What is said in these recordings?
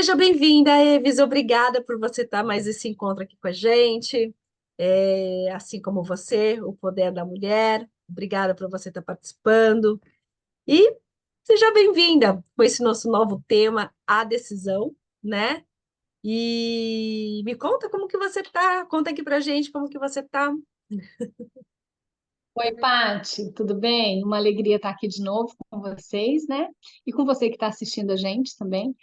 Seja bem-vinda, Evis. Obrigada por você estar mais esse encontro aqui com a gente. Assim como você, o poder da mulher. Obrigada por você estar participando. E seja bem-vinda com esse nosso novo tema, a decisão, né? E me conta como que você tá. Conta aqui pra gente como que você tá. Oi, Pati, tudo bem? Uma alegria estar aqui de novo com vocês, né? E com você que está assistindo a gente também,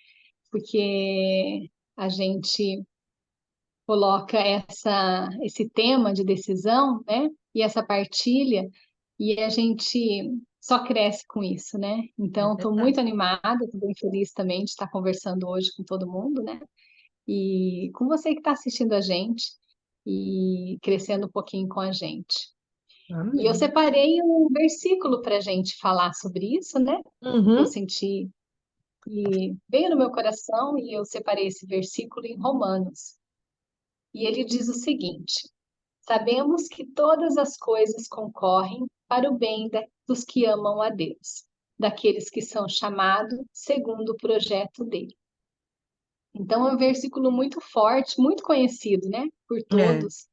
porque a gente coloca esse tema de decisão, né? E essa partilha, e a gente só cresce com isso, né? É Então, estou verdade. muito animada, estou bem feliz também de estar conversando hoje com todo mundo, né? E com você que está assistindo a gente e crescendo um pouquinho com a gente. E eu Amém. separei um versículo para a gente falar sobre isso, né? Que eu Uhum. senti e veio no meu coração e eu separei esse versículo em Romanos. E ele diz o seguinte: Sabemos que todas as coisas concorrem para o bem dos que amam a Deus, daqueles que são chamados segundo o projeto dele. Então é um versículo muito forte, muito conhecido, né? Por É, todos.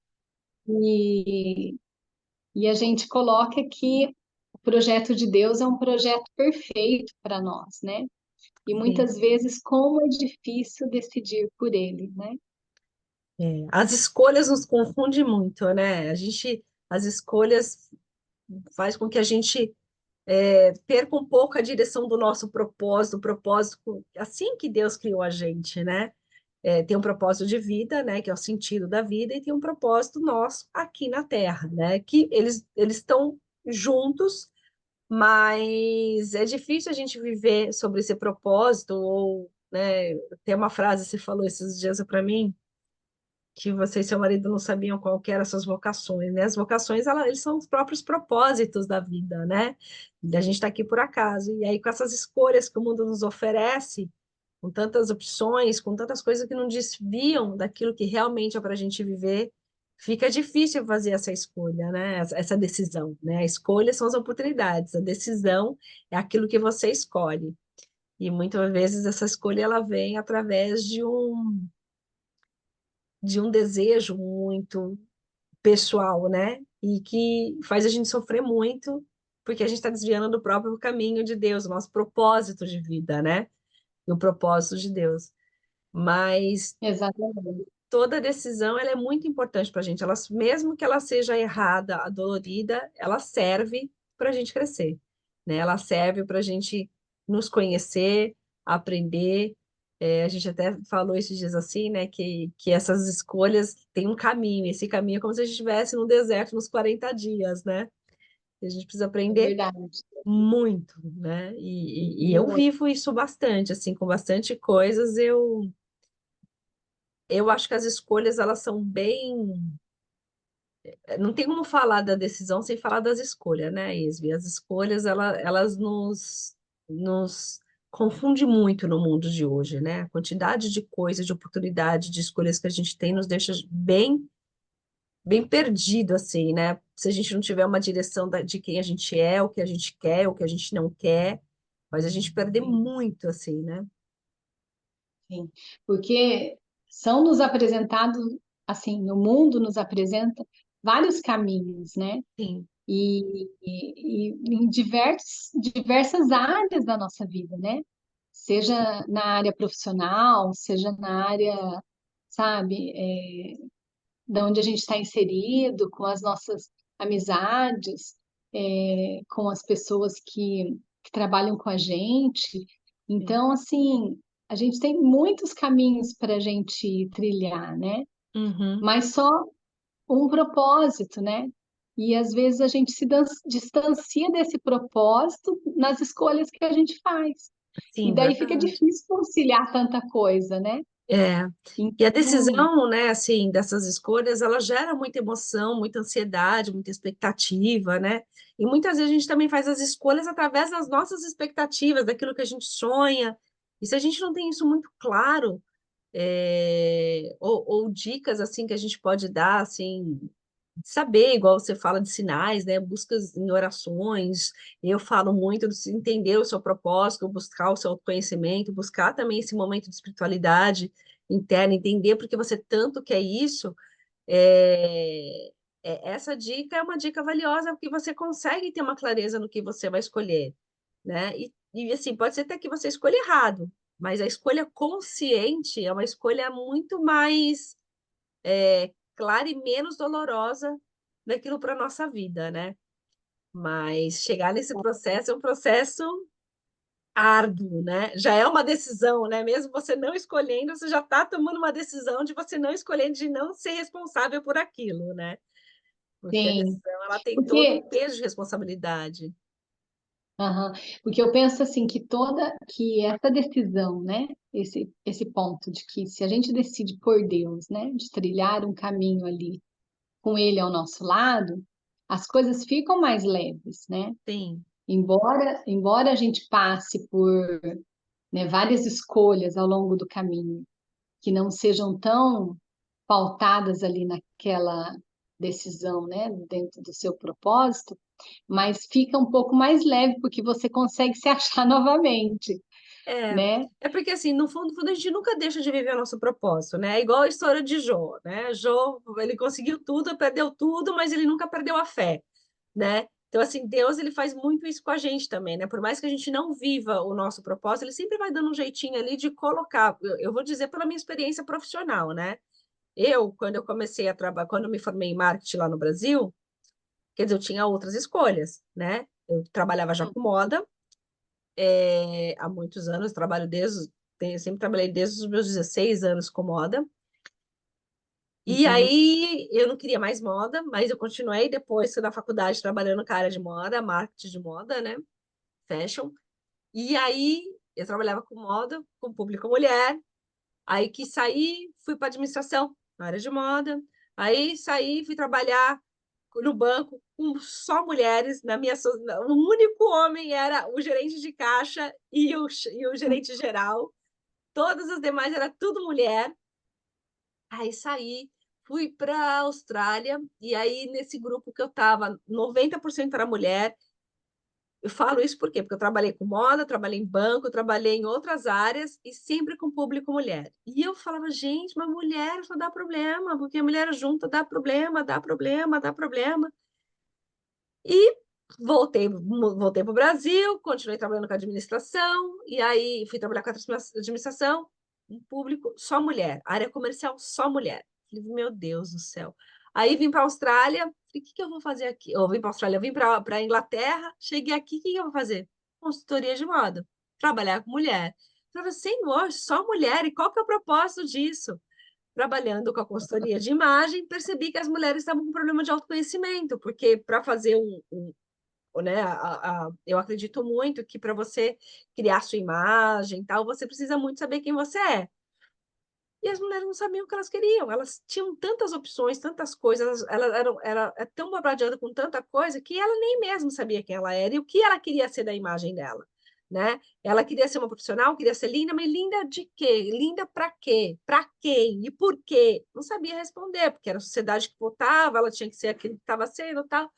E a gente coloca que o projeto de Deus é um projeto perfeito para nós, né? E sim. muitas vezes como é difícil decidir por ele, né? As escolhas nos confundem muito, né? As escolhas faz com que a gente perca um pouco a direção do nosso propósito, o propósito assim que Deus criou a gente, né? Tem um propósito de vida, né? Que é o sentido da vida, e tem um propósito nosso aqui na Terra, né? Que eles estão juntos, mas é difícil a gente viver sobre esse propósito, ou, né? Tem uma frase que você falou esses dias para mim, que você e seu marido não sabiam qual que eram as suas vocações, né? As vocações, eles são os próprios propósitos da vida, né? A gente está aqui por acaso. E aí, com essas escolhas que o mundo nos oferece, com tantas opções, com tantas coisas que não desviam daquilo que realmente é para a gente viver, fica difícil fazer essa escolha, né? Essa decisão, né? A escolha são as oportunidades, a decisão é aquilo que você escolhe. E muitas vezes essa escolha ela vem através de um desejo muito pessoal, né? E que faz a gente sofrer muito, porque a gente está desviando do próprio caminho de Deus, o nosso propósito de vida, né? E o propósito de Deus. Mas Exatamente. toda decisão ela é muito importante para a gente. Ela, mesmo que ela seja errada, dolorida, ela serve para a gente crescer, né? Ela serve para a gente nos conhecer, aprender. A gente até falou esses dias assim, né? Que essas escolhas têm um caminho. Esse caminho é como se a gente estivesse no deserto nos 40 dias, né? E a gente precisa É aprender verdade. muito, né? E eu Muito. vivo isso bastante, assim, com bastante coisas. Eu acho que as escolhas elas são bem. Não tem como falar da decisão sem falar das escolhas, né, Isvi? As escolhas elas nos confundem muito no mundo de hoje, né? A quantidade de coisas, de oportunidade, de escolhas que a gente tem nos deixa bem perdido, assim, né? Se a gente não tiver uma direção de quem a gente é, o que a gente quer, o que a gente não quer, mas a gente perde Sim, muito, assim, né? sim. Porque são nos apresentados, assim, no mundo nos apresenta vários caminhos, né? Sim, E em diversas áreas da nossa vida, né? Seja na área profissional, seja na área, sabe, da onde a gente está inserido, com as nossas amizades, com as pessoas que trabalham com a gente. sim. Então, assim, a gente tem muitos caminhos para a gente trilhar, né? Uhum. Mas só um propósito, né? E às vezes a gente distancia desse propósito nas escolhas que a gente faz. E Sim, daí fica verdade. difícil conciliar tanta coisa, né? É, e a Então, decisão, né, assim, dessas escolhas, ela gera muita emoção, muita ansiedade, muita expectativa, né? E muitas vezes a gente também faz as escolhas através das nossas expectativas, daquilo que a gente sonha. E se a gente não tem isso muito claro, ou dicas assim que a gente pode dar, assim, saber, igual você fala de sinais, né? Buscas em orações. Eu falo muito de se entender o seu propósito, buscar o seu autoconhecimento, buscar também esse momento de espiritualidade interna, entender porque você tanto quer isso. É, essa dica é uma dica valiosa, porque você consegue ter uma clareza no que você vai escolher, né? E assim, pode ser até que você escolha errado, mas a escolha consciente é uma escolha muito mais clara e menos dolorosa daquilo para a nossa vida, né? Mas chegar nesse processo é um processo árduo, né? Já é uma decisão, né? Mesmo você não escolhendo, você já está tomando uma decisão de você não escolher, de não ser responsável por aquilo, né? Porque a Sim, decisão ela tem todo um porque, peso de responsabilidade. aham, porque eu penso assim que essa decisão, né? Esse ponto de que se a gente decide por Deus, né, de trilhar um caminho ali com Ele ao nosso lado, as coisas ficam mais leves, né? Sim, Embora a gente passe por, né, várias escolhas ao longo do caminho que não sejam tão pautadas ali naquela decisão, né, dentro do seu propósito, mas fica um pouco mais leve porque você consegue se achar novamente, é. né? É porque, assim, no fundo, a gente nunca deixa de viver o nosso propósito, né? É igual a história de Jó, né? Jó, ele conseguiu tudo, perdeu tudo, mas ele nunca perdeu a fé, né? Então, assim, Deus, ele faz muito isso com a gente também, né? Por mais que a gente não viva o nosso propósito, ele sempre vai dando um jeitinho ali de colocar. Eu vou dizer pela minha experiência profissional, né? Quando eu comecei a trabalhar, quando eu me formei em marketing lá no Brasil, quer dizer, eu tinha outras escolhas, né? Eu trabalhava já com moda, há muitos anos, sempre trabalhei desde os meus 16 anos com moda. E Uhum, aí eu não queria mais moda, mas eu continuei depois na faculdade trabalhando com a área de moda, marketing de moda, né? Fashion. E aí eu trabalhava com moda, com público mulher. Aí que saí, fui para administração, na área de moda. Aí saí, fui trabalhar no banco com só mulheres. O único homem era o gerente de caixa e o gerente geral. Todas as demais era tudo mulher. Aí saí, fui para a Austrália, e aí nesse grupo que eu estava, 90% era mulher. Eu falo isso por quê? Porque eu trabalhei com moda, trabalhei em banco, trabalhei em outras áreas e sempre com público mulher. E eu falava, gente, mas mulher só dá problema, porque a mulher junta dá problema, dá problema, dá problema. E voltei para o Brasil, continuei trabalhando com administração, e aí fui trabalhar com a administração, um público só mulher, área comercial só mulher. Falei, meu Deus do céu. Aí vim para a Austrália, falei, o que que eu vou fazer aqui? Eu vim para a Austrália, eu vim para a Inglaterra, cheguei aqui, o que que eu vou fazer? Consultoria de moda, trabalhar com mulher. Eu falei, senhor, só mulher, e qual que é o propósito disso? Trabalhando com a consultoria de imagem, percebi que as mulheres estavam com problema de autoconhecimento, porque para fazer né, eu acredito muito que para você criar sua imagem, tal, você precisa muito saber quem você é. E as mulheres não sabiam o que elas queriam, elas tinham tantas opções, tantas coisas, elas era tão bombardeada com tanta coisa que ela nem mesmo sabia quem ela era e o que ela queria ser da imagem dela, né? Ela queria ser uma profissional, queria ser linda, mas linda de quê? Linda para quê? Para quem? E por quê? Não sabia responder, porque era a sociedade que votava, ela tinha que ser aquilo que estava sendo, tal.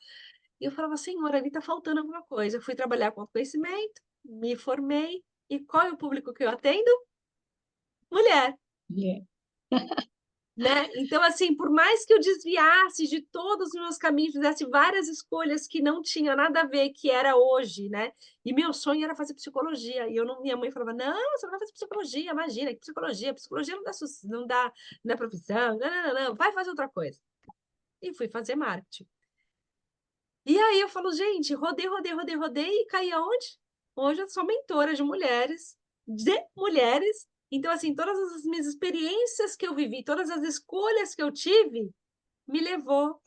E eu falava, senhora, ali está faltando alguma coisa. Eu fui trabalhar com autoconhecimento, me formei, e qual é o público que eu atendo? Mulher, é. né? Então, assim, por mais que eu desviasse de todos os meus caminhos, fizesse várias escolhas que não tinham nada a ver, que era hoje, né? E meu sonho era fazer psicologia. E eu não, minha mãe falava: não, você não vai fazer psicologia, imagina, que psicologia? Psicologia não dá, não dá profissão, não, não, não, não, vai fazer outra coisa. E fui fazer marketing. E aí eu falo, gente, rodei, rodei, rodei, rodei e caí aonde? Hoje eu sou mentora de mulheres. Então, assim, todas as minhas experiências que eu vivi, todas as escolhas que eu tive, me levou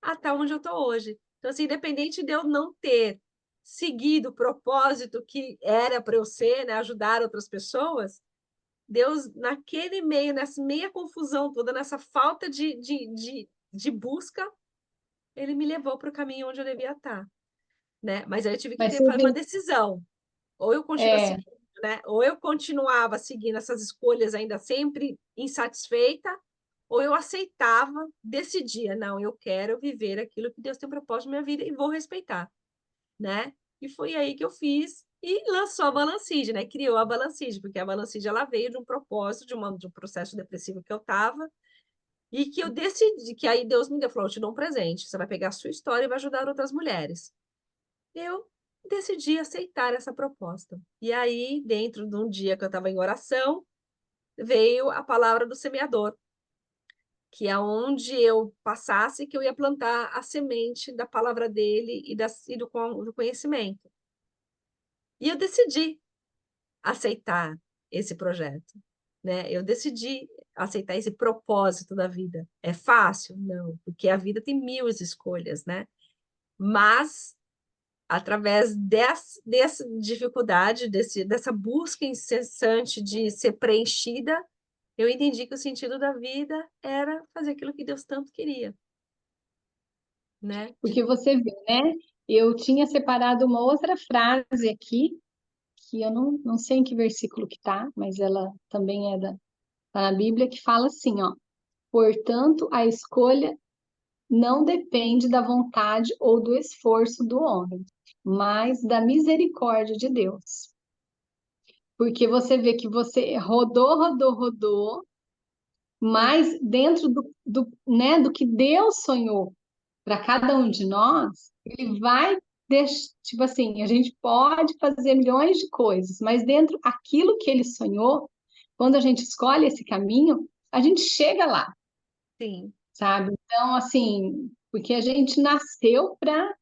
até onde eu estou hoje. Então, assim, independente de eu não ter seguido o propósito que era para eu ser, né, ajudar outras pessoas, Deus, naquele meio, nessa meia confusão toda, nessa falta de busca, ele me levou para o caminho onde eu devia estar, né? Mas aí eu tive que Mas você fazer uma vê, decisão. Ou eu continuo é, seguindo, né? Ou eu continuava seguindo essas escolhas ainda sempre insatisfeita, ou eu aceitava, decidia, não, eu quero viver aquilo que Deus tem proposto na minha vida e vou respeitar, né? E foi aí que eu fiz e lançou a Balancide, né? Criou a Balancide, porque a Balancide ela veio de um propósito, de um processo depressivo que eu estava e que eu decidi, que aí Deus me deu, falou, eu te dou um presente, você vai pegar a sua história e vai ajudar outras mulheres. Eu decidi aceitar essa proposta. E aí, dentro de um dia que eu estava em oração, veio a palavra do semeador, que é onde eu passasse que eu ia plantar a semente da palavra dele do conhecimento. E eu decidi aceitar esse projeto, né? Eu decidi aceitar esse propósito da vida. É fácil? Não, porque a vida tem mil escolhas, né? Mas através dessa dificuldade, dessa busca incessante de ser preenchida, eu entendi que o sentido da vida era fazer aquilo que Deus tanto queria, né? Porque você vê, né? Eu tinha separado uma outra frase aqui, que eu não sei em que versículo que tá, mas ela também tá na Bíblia, que fala assim, ó. Portanto, a escolha não depende da vontade ou do esforço do homem, mas da misericórdia de Deus. Porque você vê que você rodou, rodou, rodou, Sim, mas dentro né, do que Deus sonhou para cada um de nós, ele vai deixar, tipo assim, a gente pode fazer milhões de coisas, mas dentro aquilo que ele sonhou, quando a gente escolhe esse caminho, a gente chega lá, sim, sabe? Então, assim, porque a gente nasceu para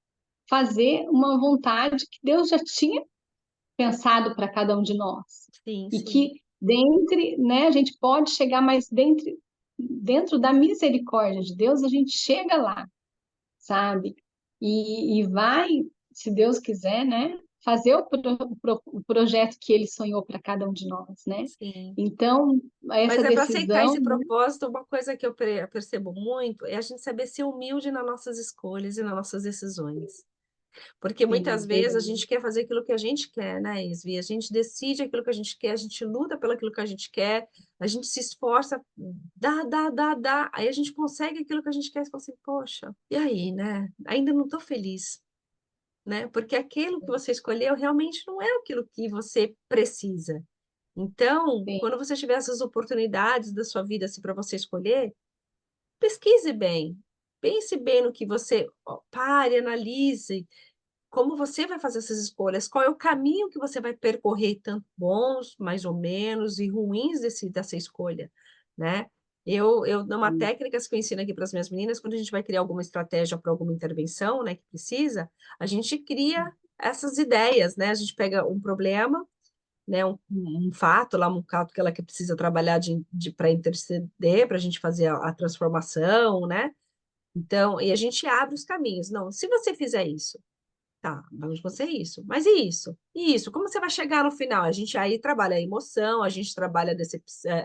fazer uma vontade que Deus já tinha pensado para cada um de nós. sim, E sim, que né, a gente pode chegar mais dentro da misericórdia de Deus, a gente chega lá, sabe? E vai, se Deus quiser, né, fazer o projeto que ele sonhou para cada um de nós, né? sim. Então, Mas essa é para aceitar decisão, esse né? propósito, uma coisa que eu percebo muito é a gente saber ser humilde nas nossas escolhas e nas nossas decisões. Porque muitas Sim, vezes a gente quer fazer aquilo que a gente quer, né, Isvi? A gente decide aquilo que a gente quer, a gente luta pelo aquilo que a gente quer, a gente se esforça, dá. Aí a gente consegue aquilo que a gente quer e fala assim, poxa, e aí, né? Ainda não estou feliz, né? Porque aquilo que você escolheu realmente não é aquilo que você precisa. Então, sim, quando você tiver essas oportunidades da sua vida assim, para você escolher, pesquise bem, pense bem no que você, ó, pare, analise como você vai fazer essas escolhas, qual é o caminho que você vai percorrer, tanto bons, mais ou menos, e ruins dessa escolha, né? Numa sim, técnica que eu ensino aqui para as minhas meninas, quando a gente vai criar alguma estratégia para alguma intervenção, né, que precisa, a gente cria essas ideias, né? A gente pega um problema, né, um fato lá, um fato que ela que precisa trabalhar para interceder, para a gente fazer a transformação, né? Então, e a gente abre os caminhos. Não, se você fizer isso, tá, vamos fazer isso. Mas e isso? E isso? Como você vai chegar no final? A gente aí trabalha a emoção, a gente trabalha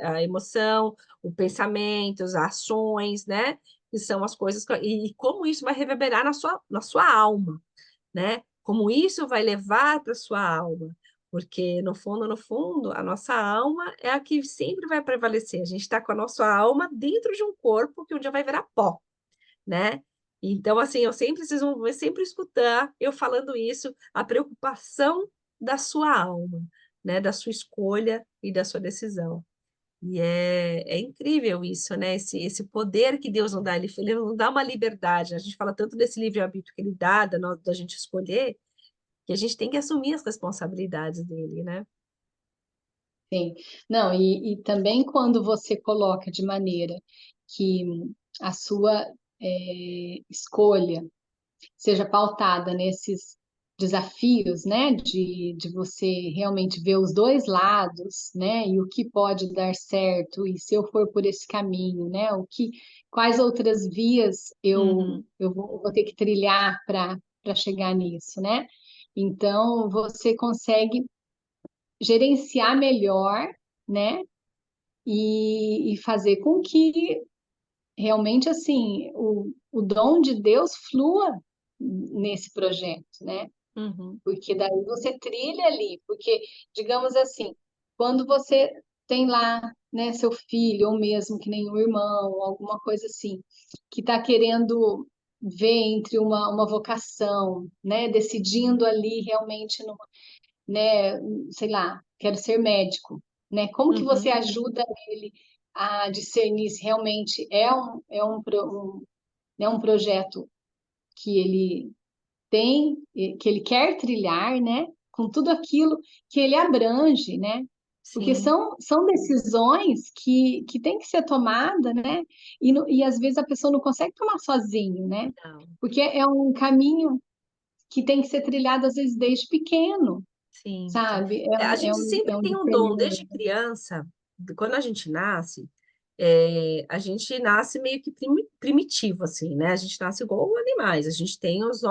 a emoção, o pensamento, as ações, né? Que são as coisas e como isso vai reverberar na sua alma, né? Como isso vai levar para a sua alma. Porque, no fundo, a nossa alma é a que sempre vai prevalecer. A gente está com a nossa alma dentro de um corpo que um dia vai virar pó, né? Então, assim, vocês vão sempre escutar eu falando isso, a preocupação da sua alma, né? Da sua escolha e da sua decisão. E é incrível isso, né? Esse poder que Deus nos dá, ele nos dá uma liberdade. A gente fala tanto desse livre-arbítrio que ele dá, da gente escolher, que a gente tem que assumir as responsabilidades dele, né? sim. Não, e também quando você coloca de maneira que a sua escolha seja pautada nesses desafios, né, de você realmente ver os dois lados, né, e o que pode dar certo, e se eu for por esse caminho, né, quais outras vias Uhum, eu vou ter que trilhar para chegar nisso, né? Então, você consegue gerenciar melhor, né, e fazer com que realmente, assim, o dom de Deus flua nesse projeto, né? uhum, Porque daí você trilha ali, porque, digamos assim, quando você tem lá, né, seu filho, ou mesmo que nem um irmão, alguma coisa assim, que está querendo ver entre uma vocação, né, decidindo ali realmente, no, né, sei lá, quero ser médico, né, como que você Uhum, ajuda ele a discernir se realmente né, um projeto que ele tem, que ele quer trilhar, né? Com tudo aquilo que ele abrange, né? Porque sim, são decisões que tem que ser tomada, né? E às vezes a pessoa não consegue tomar sozinho, né? não, Porque é um caminho que tem que ser trilhado, às vezes, desde pequeno, sim, sim. sabe? A gente É sempre um tem um dom, desde discernimento. criança, quando a gente nasce, a gente nasce meio que primitivo, assim, né? A gente nasce igual animais, a gente tem as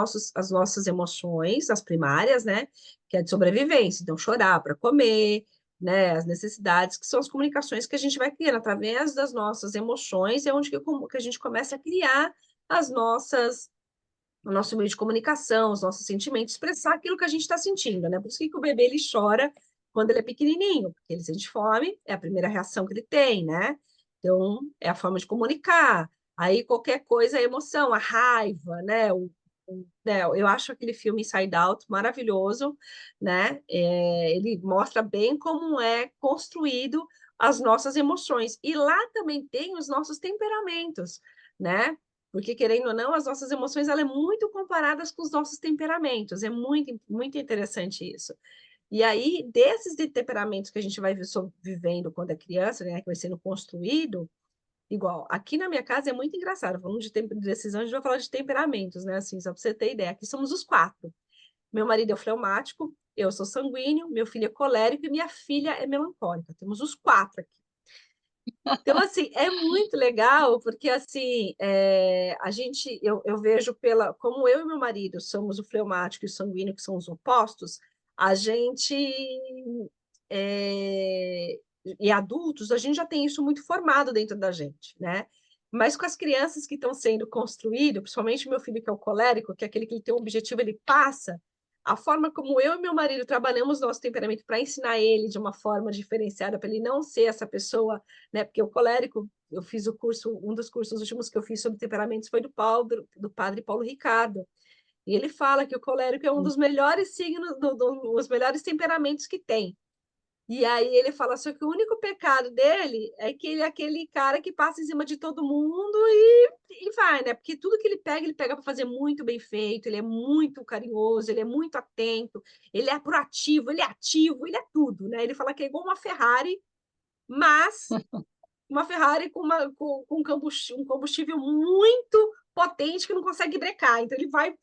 nossas emoções, as primárias, né? Que é de sobrevivência, então chorar para comer, né? As necessidades, que são as comunicações que a gente vai criando através das nossas emoções, é onde que a gente começa a criar as nossas o nosso meio de comunicação, os nossos sentimentos, expressar aquilo que a gente está sentindo, né? Por isso que o bebê ele chora quando ele é pequenininho, porque ele sente fome, é a primeira reação que ele tem, né? Então, é a forma de comunicar. Aí qualquer coisa é emoção, a raiva, né? Né? Eu acho aquele filme Inside Out maravilhoso, né? Ele mostra bem como é construído as nossas emoções. E lá também tem os nossos temperamentos, né? Porque, querendo ou não, as nossas emoções ela é muito comparadas com os nossos temperamentos. É muito, muito interessante isso. E aí, desses temperamentos que a gente vai vivendo quando é criança, né, que vai sendo construído, igual, aqui na minha casa é muito engraçado. Falando de tempo de decisão, a gente vai falar de temperamentos, né? Assim, só para você ter ideia. Aqui somos os quatro. Meu marido é fleumático, eu sou sanguíneo, meu filho é colérico e minha filha é melancólica. Temos os quatro aqui. Então, assim, é muito legal, porque, assim, eu vejo como eu e meu marido somos o fleumático e o sanguíneo, que são os opostos, a gente, é, e adultos, a gente já tem isso muito formado dentro da gente, né? Mas com as crianças que estão sendo construídas, principalmente meu filho que é o colérico, que é aquele que ele tem um objetivo, ele passa, a forma como eu e meu marido trabalhamos nosso temperamento para ensinar ele de uma forma diferenciada, para ele não ser essa pessoa, né? Porque o colérico, eu fiz o curso, um dos cursos últimos que eu fiz sobre temperamentos foi do padre Paulo Ricardo. E ele fala que o colérico é um dos melhores signos, os melhores temperamentos que tem. E aí ele fala só que o único pecado dele é que ele é aquele cara que passa em cima de todo mundo e vai, né? Porque tudo que ele pega para fazer muito bem feito, ele é muito carinhoso, ele é muito atento, ele é proativo, ele é ativo, ele é tudo, né? Ele fala que é igual uma Ferrari, mas uma Ferrari com um combustível muito potente que não consegue brecar. Então ele vai,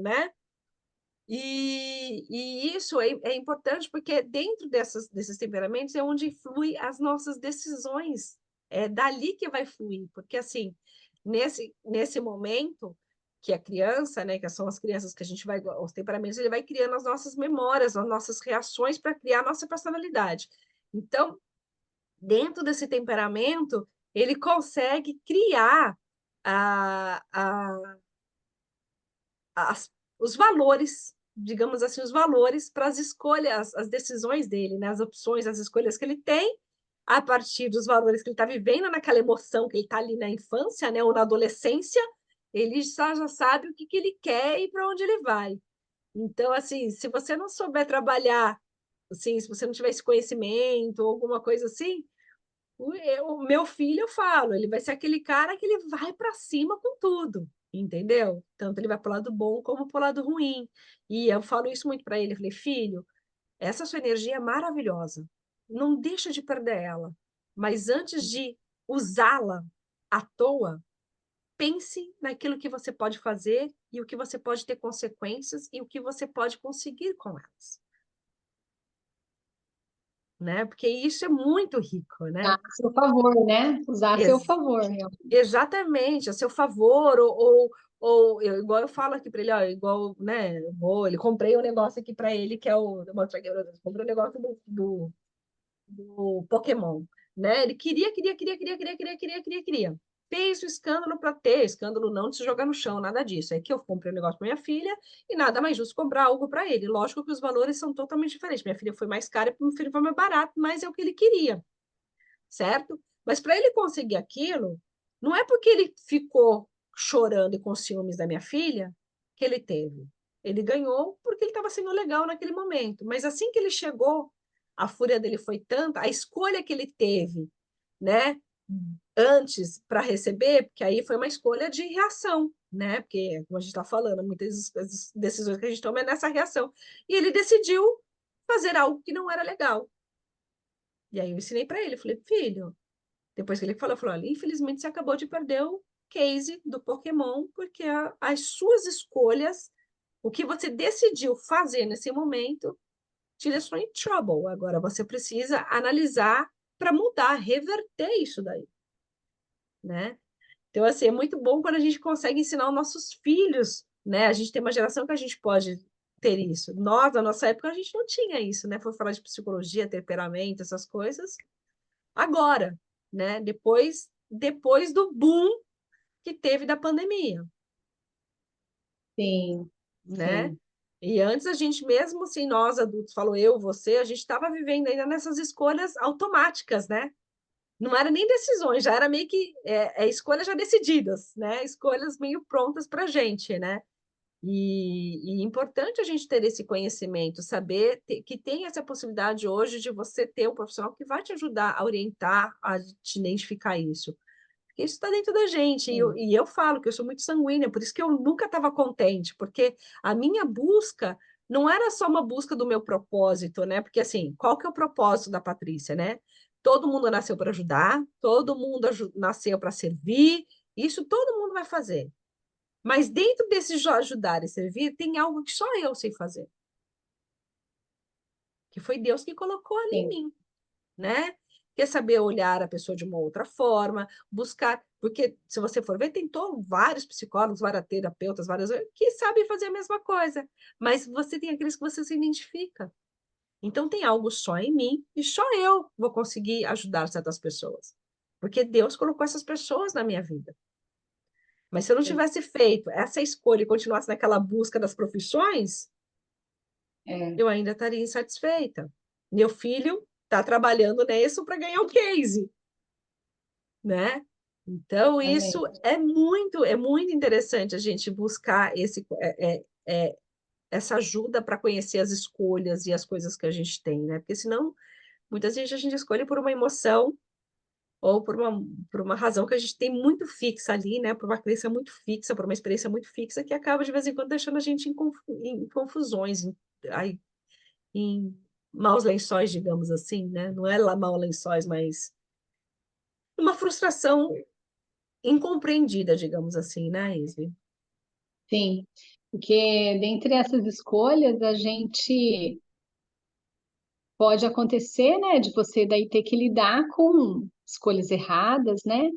né? E isso é importante porque dentro desses temperamentos é onde flui as nossas decisões. É dali que vai fluir, porque assim, nesse momento que a criança, né, que são as crianças que a gente vai, os temperamentos, ele vai criando as nossas memórias, as nossas reações para criar a nossa personalidade. Então, dentro desse temperamento, ele consegue criar a, a, as, os valores, digamos assim, os valores para as escolhas, as decisões dele, né? As opções, as escolhas que ele tem, a partir dos valores que ele está vivendo, naquela emoção que ele está ali na infância, né? Ou na adolescência, ele já sabe o que ele quer e para onde ele vai. Então, assim, se você não souber trabalhar, assim, se você não tiver esse conhecimento ou alguma coisa assim, o meu filho, eu falo, ele vai ser aquele cara que ele vai para cima com tudo, entendeu? Tanto ele vai para o lado bom como para o lado ruim. E eu falo isso muito para ele. Eu falei, filho, essa sua energia é maravilhosa. Não deixa de perder ela. Mas antes de usá-la à toa, pense naquilo que você pode fazer e o que você pode ter consequências e o que você pode conseguir com elas, né? Porque isso é muito rico, Usar né? a seu favor, né? Usar a seu favor, realmente. Exatamente, a seu favor, igual eu falo aqui para ele, ó, igual, né, ele comprei um negócio aqui para ele que é eu mostro aqui, eu comprei um negócio do Pokémon, né? Ele queria. Fez o escândalo para ter, escândalo não de se jogar no chão, nada disso. É que eu comprei um negócio para minha filha e nada mais justo comprar algo para ele. Lógico que os valores são totalmente diferentes. Minha filha foi mais cara e meu filho foi mais barato, mas é o que ele queria. certo? Mas para ele conseguir aquilo, não é porque ele ficou chorando e com ciúmes da minha filha que ele teve. Ele ganhou porque ele estava sendo legal naquele momento. Mas assim que ele chegou, a fúria dele foi tanta, a escolha que ele teve, né? Antes para receber, porque aí foi uma escolha de reação, né? Porque, como a gente está falando, muitas decisões que a gente toma é nessa reação. E ele decidiu fazer algo que não era legal. E aí eu ensinei para ele, falei, filho, depois que ele falou, olha, infelizmente você acabou de perder o case do Pokémon, porque as suas escolhas, o que você decidiu fazer nesse momento, te deixou em trouble. Agora você precisa analisar para mudar, reverter isso daí, né? Então, assim, é muito bom quando a gente consegue ensinar os nossos filhos, né? A gente tem uma geração que a gente pode ter isso. Nós, na nossa época, a gente não tinha isso, né? Foi falar de psicologia, temperamento, essas coisas. Agora, né? Depois do boom que teve da pandemia, Sim, né? sim, E antes a gente mesmo assim, nós adultos, falou eu, você, a gente estava vivendo ainda nessas escolhas automáticas, né? Não era nem decisões, já era meio que escolhas já decididas, né? Escolhas meio prontas para a gente, né? E é importante a gente ter esse conhecimento, saber que tem essa possibilidade hoje de você ter um profissional que vai te ajudar a orientar, a te identificar isso. Porque isso está dentro da gente. sim, E eu falo que eu sou muito sanguínea, por isso que eu nunca estava contente, porque a minha busca não era só uma busca do meu propósito, né? Porque assim, qual que é o propósito da Patrícia, né? Todo mundo nasceu para ajudar, todo mundo nasceu para servir, isso todo mundo vai fazer. Mas dentro desse ajudar e servir, tem algo que só eu sei fazer, que foi Deus que colocou ali em sim. mim, né? Quer saber olhar a pessoa de uma outra forma, buscar, porque se você for ver, tem vários psicólogos, vários terapeutas, vários que sabem fazer a mesma coisa, mas você tem aqueles que você se identifica. Então tem algo só em mim e só eu vou conseguir ajudar certas pessoas, porque Deus colocou essas pessoas na minha vida. Mas se eu não tivesse feito essa escolha e continuasse naquela busca das profissões, É, eu ainda estaria insatisfeita. Meu filho está trabalhando nisso para ganhar o case, né? Então, isso exatamente. é muito interessante a gente buscar essa ajuda para conhecer as escolhas e as coisas que a gente tem, né? Porque senão, muitas vezes a gente escolhe por uma emoção ou por uma razão que a gente tem muito fixa ali, né? Por uma crença muito fixa, por uma experiência muito fixa, que acaba, de vez em quando, deixando a gente em confusões, aí, em maus lençóis, digamos assim, né? Não é lá maus lençóis, mas uma frustração incompreendida, digamos assim, né, Isli? Sim, porque dentre essas escolhas a gente pode acontecer, né, de você daí ter que lidar com escolhas erradas, né,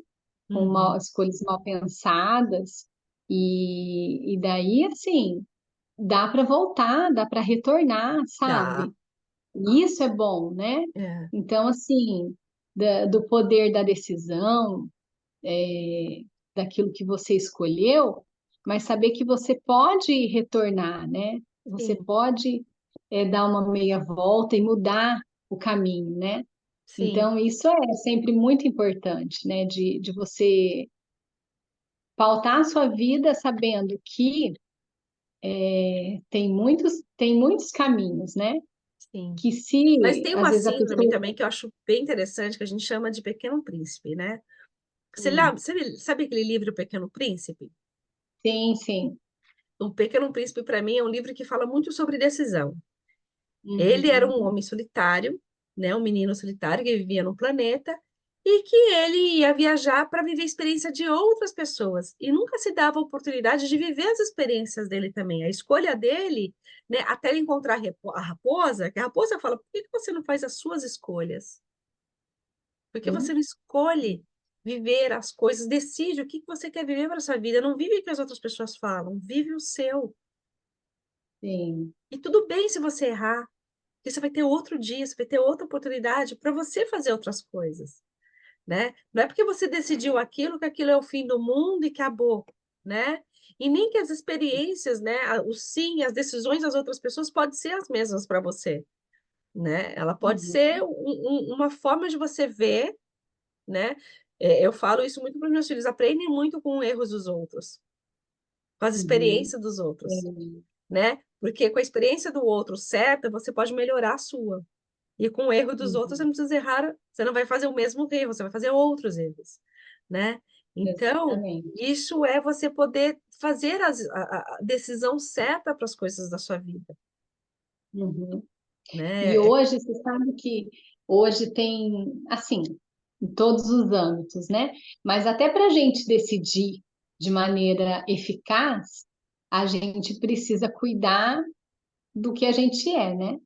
com Uhum. escolhas mal pensadas, e daí, assim, dá para voltar, dá para retornar, Tá. sabe? E isso é bom, né? É, Então, assim, do poder da decisão, daquilo que você escolheu, mas saber que você pode retornar, né? Você sim, pode, dar uma meia volta e mudar o caminho, né? sim, Então, isso é sempre muito importante, né? De você pautar a sua vida sabendo que tem muitos caminhos, né? sim. Que Mas se tem às uma vezes a síndrome pessoa. também que eu acho bem interessante, que a gente chama de Pequeno Príncipe, né? Hum, Você sabe aquele livro Pequeno Príncipe? sim, sim. O Pequeno Príncipe, para mim, é um livro que fala muito sobre decisão. Ele era um Uhum, homem solitário, né, um menino solitário que vivia no planeta e que ele ia viajar para viver a experiência de outras pessoas e nunca se dava a oportunidade de viver as experiências dele também. A escolha dele, né, até ele encontrar a raposa, que a raposa fala: por que que você não faz as suas escolhas? Por que você sim, não escolhe viver as coisas? Decide o que que você quer viver para sua vida. Não vive o que as outras pessoas falam, vive o seu. sim. E tudo bem se você errar. Porque você vai ter outro dia, você vai ter outra oportunidade para você fazer outras coisas, né? Não é porque você decidiu aquilo que aquilo é o fim do mundo e acabou, né? E nem que as experiências, né, o sim, as decisões das outras pessoas podem ser as mesmas para você, né? Ela pode ser Uhum, uma forma de você ver, né? Eu falo isso muito para os meus filhos, aprendem muito com erros dos outros, com as Uhum. experiências dos outros, É, né? Porque com a experiência do outro certa, você pode melhorar a sua. E com o erro dos outros, você uhum. não precisa errar, você não vai fazer o mesmo erro, você vai fazer outros erros, né? Então, Exatamente. isso é você poder fazer a decisão certa para as coisas da sua vida, Uhum. E né? hoje, você sabe que hoje tem, assim, em todos os âmbitos, né? Mas até para a gente decidir de maneira eficaz, a gente precisa cuidar do que a gente é, né?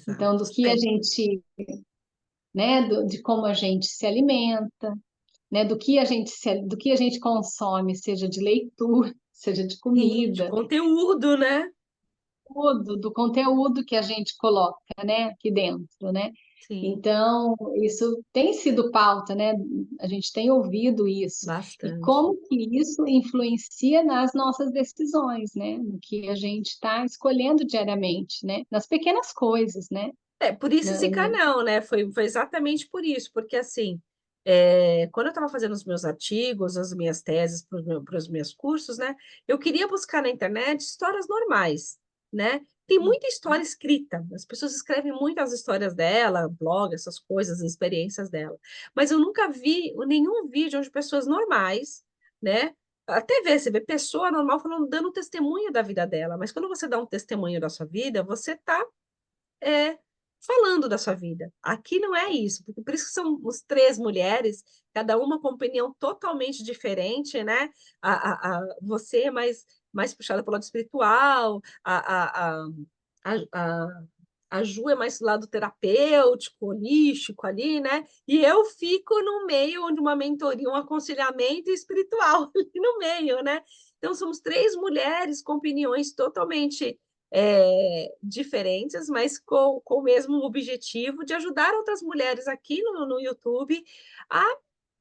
Então, Exato, do que a sempre. gente, né? De como a gente se alimenta, né? Do que a gente consome, seja de leitura, seja de Sim, de comida, conteúdo, né? tudo, do conteúdo que a gente coloca, né? Aqui dentro, né? Sim, Então, isso tem sido pauta, né? A gente tem ouvido isso. E bastante. como que isso influencia nas nossas decisões, né? No que a gente está escolhendo diariamente, né? Nas pequenas coisas, né? Por isso esse Na- na- canal, né? Foi exatamente por isso, porque assim, quando eu estava fazendo os meus artigos, as minhas teses para os meus cursos, né? Eu queria buscar na internet histórias normais, né? Tem muita história escrita, as pessoas escrevem muitas histórias dela, blog, essas coisas, as experiências dela, mas eu nunca vi nenhum vídeo onde pessoas normais, né? Até ver, você vê pessoa normal falando, dando testemunho da vida dela, mas quando você dá um testemunho da sua vida, você está é, falando da sua vida. Aqui não é isso, porque por isso que são os três mulheres, cada uma com opinião totalmente diferente, né? Você é mais puxada para o lado espiritual, a, a Ju é mais do lado terapêutico, holístico ali, né? E eu fico no meio onde uma mentoria, um aconselhamento espiritual ali no meio, né? Então, somos três mulheres com opiniões totalmente diferentes, mas com o mesmo objetivo de ajudar outras mulheres aqui no YouTube a,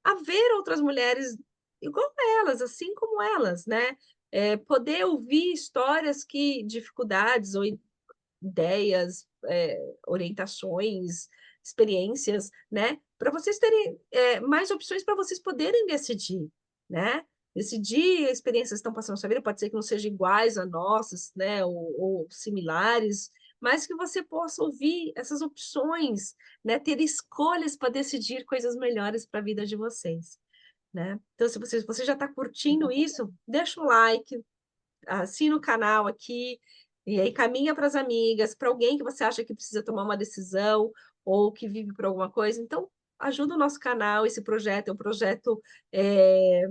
a ver outras mulheres igual elas, assim como elas, né? Poder ouvir histórias que dificuldades ou ideias, orientações, experiências, né? Para vocês terem mais opções para vocês poderem decidir, né? Decidir experiências que estão passando na sua vida, pode ser que não sejam iguais a nossas, né? Ou similares, mas que você possa ouvir essas opções, né? Ter escolhas para decidir coisas melhores para a vida de vocês, né? Então, se você já está curtindo isso, deixa o like, assina o canal aqui, e aí caminha para as amigas, para alguém que você acha que precisa tomar uma decisão ou que vive por alguma coisa. Então, ajuda o nosso canal, esse projeto é um projeto é,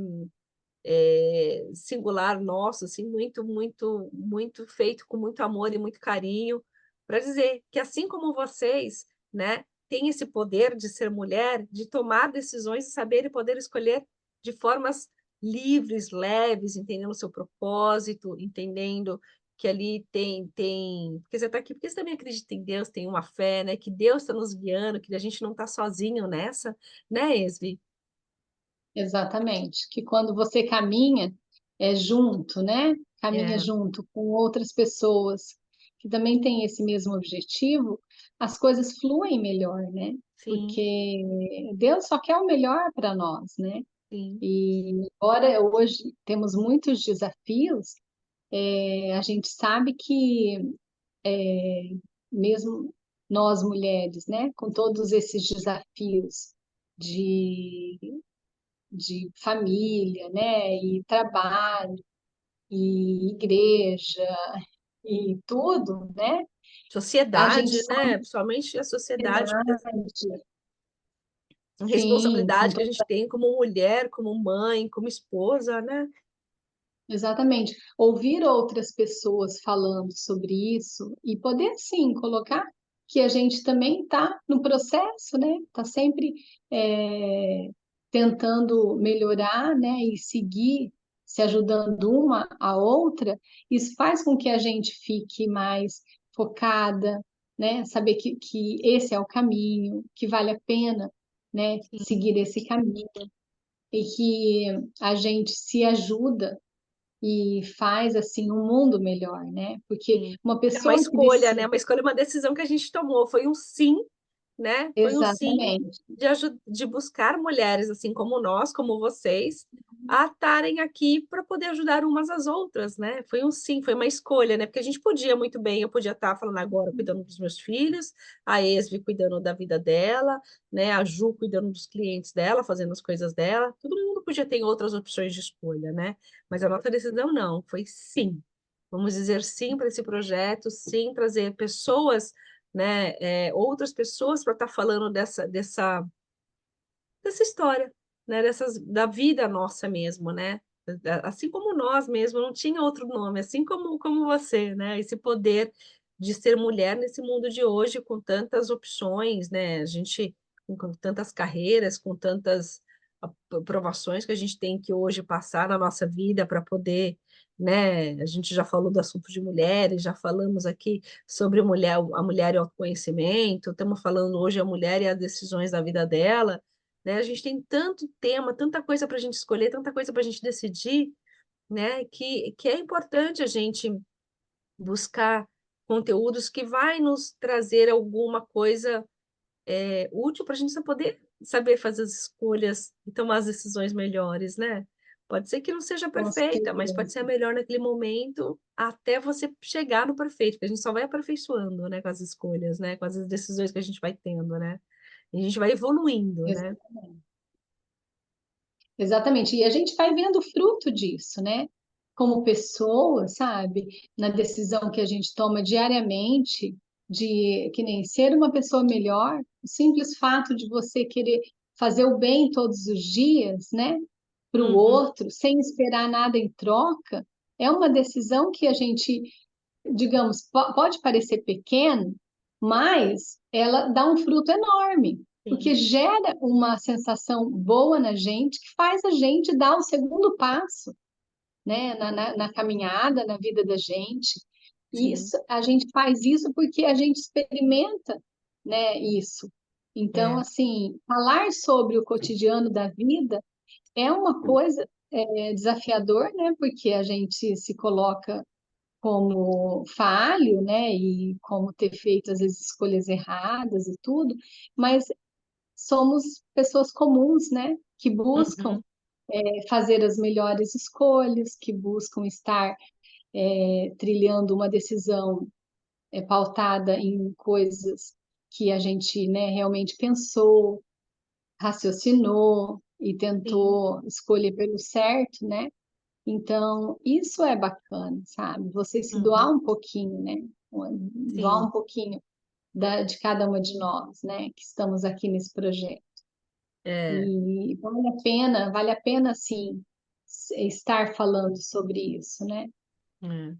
singular nosso, assim, muito, muito, muito feito com muito amor e muito carinho, para dizer que assim como vocês, né, têm esse poder de ser mulher, de tomar decisões e saber e poder escolher de formas livres, leves, entendendo o seu propósito, entendendo que ali porque você está aqui, porque você também acredita em Deus, tem uma fé, né, que Deus está nos guiando, que a gente não está sozinho nessa, né, Esvi? Exatamente. Que quando você caminha junto, né? Caminha É, junto com outras pessoas que também têm esse mesmo objetivo, as coisas fluem melhor, né? sim, Porque Deus só quer o melhor para nós, né? sim, E embora hoje temos muitos desafios, a gente sabe que mesmo nós mulheres, né, com todos esses desafios de, de família, né, e trabalho, e igreja, e tudo, né, a gente sociedade, sabe né? Principalmente a sociedade, porque que, a sim, com responsabilidade que a gente tem como mulher, como mãe, como esposa, né? exatamente. Ouvir outras pessoas falando sobre isso e poder, sim, colocar que a gente também está no processo, né? Está sempre é, tentando melhorar, né? E seguir, se ajudando uma a outra. Isso faz com que a gente fique mais focada, né? Saber que esse é o caminho, que vale a pena, né? Sim, Seguir esse caminho e que a gente se ajuda e faz assim um mundo melhor, né? Porque sim. uma É uma pessoa que escolha, né? decide, Uma escolha, uma decisão que a gente tomou. Foi um sim, né? Foi um sim Exatamente. de buscar mulheres assim como nós, como vocês, a estarem aqui para poder ajudar umas às outras, né? Foi um sim, foi uma escolha, né? Porque a gente podia muito bem, eu podia estar falando agora cuidando dos meus filhos, a Esvi cuidando da vida dela, né? A Ju cuidando dos clientes dela, fazendo as coisas dela. Todo mundo podia ter outras opções de escolha, né? Mas a nossa decisão não, foi sim. Vamos dizer sim para esse projeto, sim trazer pessoas, né, outras pessoas para estar falando dessa história, né, da vida nossa mesmo, né? Assim como nós mesmos, não tinha outro nome, assim como você, né? Esse poder de ser mulher nesse mundo de hoje, com tantas opções, né? A gente, com tantas carreiras, com tantas provações que a gente tem que hoje passar na nossa vida para poder, né? A gente já falou do assunto de mulheres, já falamos aqui sobre a mulher e o autoconhecimento, estamos falando hoje a mulher e as decisões da vida dela, né? A gente tem tanto tema, tanta coisa para a gente escolher, tanta coisa para a gente decidir, né? Que é importante a gente buscar conteúdos que vai nos trazer alguma coisa útil para a gente poder saber fazer as escolhas e tomar as decisões melhores, né? Pode ser que não seja Com perfeita, mas pode ser a certeza. melhor naquele momento até você chegar no perfeito, porque a gente só vai aperfeiçoando, né, com as escolhas, né, com as decisões que a gente vai tendo, né? E a gente vai evoluindo, né? Exatamente. Exatamente. E a gente vai vendo o fruto disso, né? Como pessoa, sabe? Na decisão que a gente toma diariamente de que nem ser uma pessoa melhor, o simples fato de você querer fazer o bem todos os dias, né? Para o Uhum, outro, sem esperar nada em troca, é uma decisão que a gente, digamos, pode parecer pequeno, mas ela dá um fruto enorme, porque sim. gera uma sensação boa na gente que faz a gente dar o segundo passo, né, na caminhada, na vida da gente. E Sim, isso, a gente faz isso porque a gente experimenta, né, isso. Então, é. assim, falar sobre o cotidiano da vida é uma coisa desafiador, né? Porque a gente se coloca como falho, né? E como ter feito às vezes escolhas erradas e tudo, mas somos pessoas comuns, né? Que buscam Uhum, fazer as melhores escolhas, que buscam estar trilhando uma decisão pautada em coisas que a gente, né, realmente pensou, raciocinou e sim, tentou escolher pelo certo, né? Então, isso é bacana, sabe? Você se doar uhum, um pouquinho, né? Doar sim, um pouquinho de cada uma de nós, né? Que estamos aqui nesse projeto. é, E vale a pena, sim, estar falando sobre isso, né? é.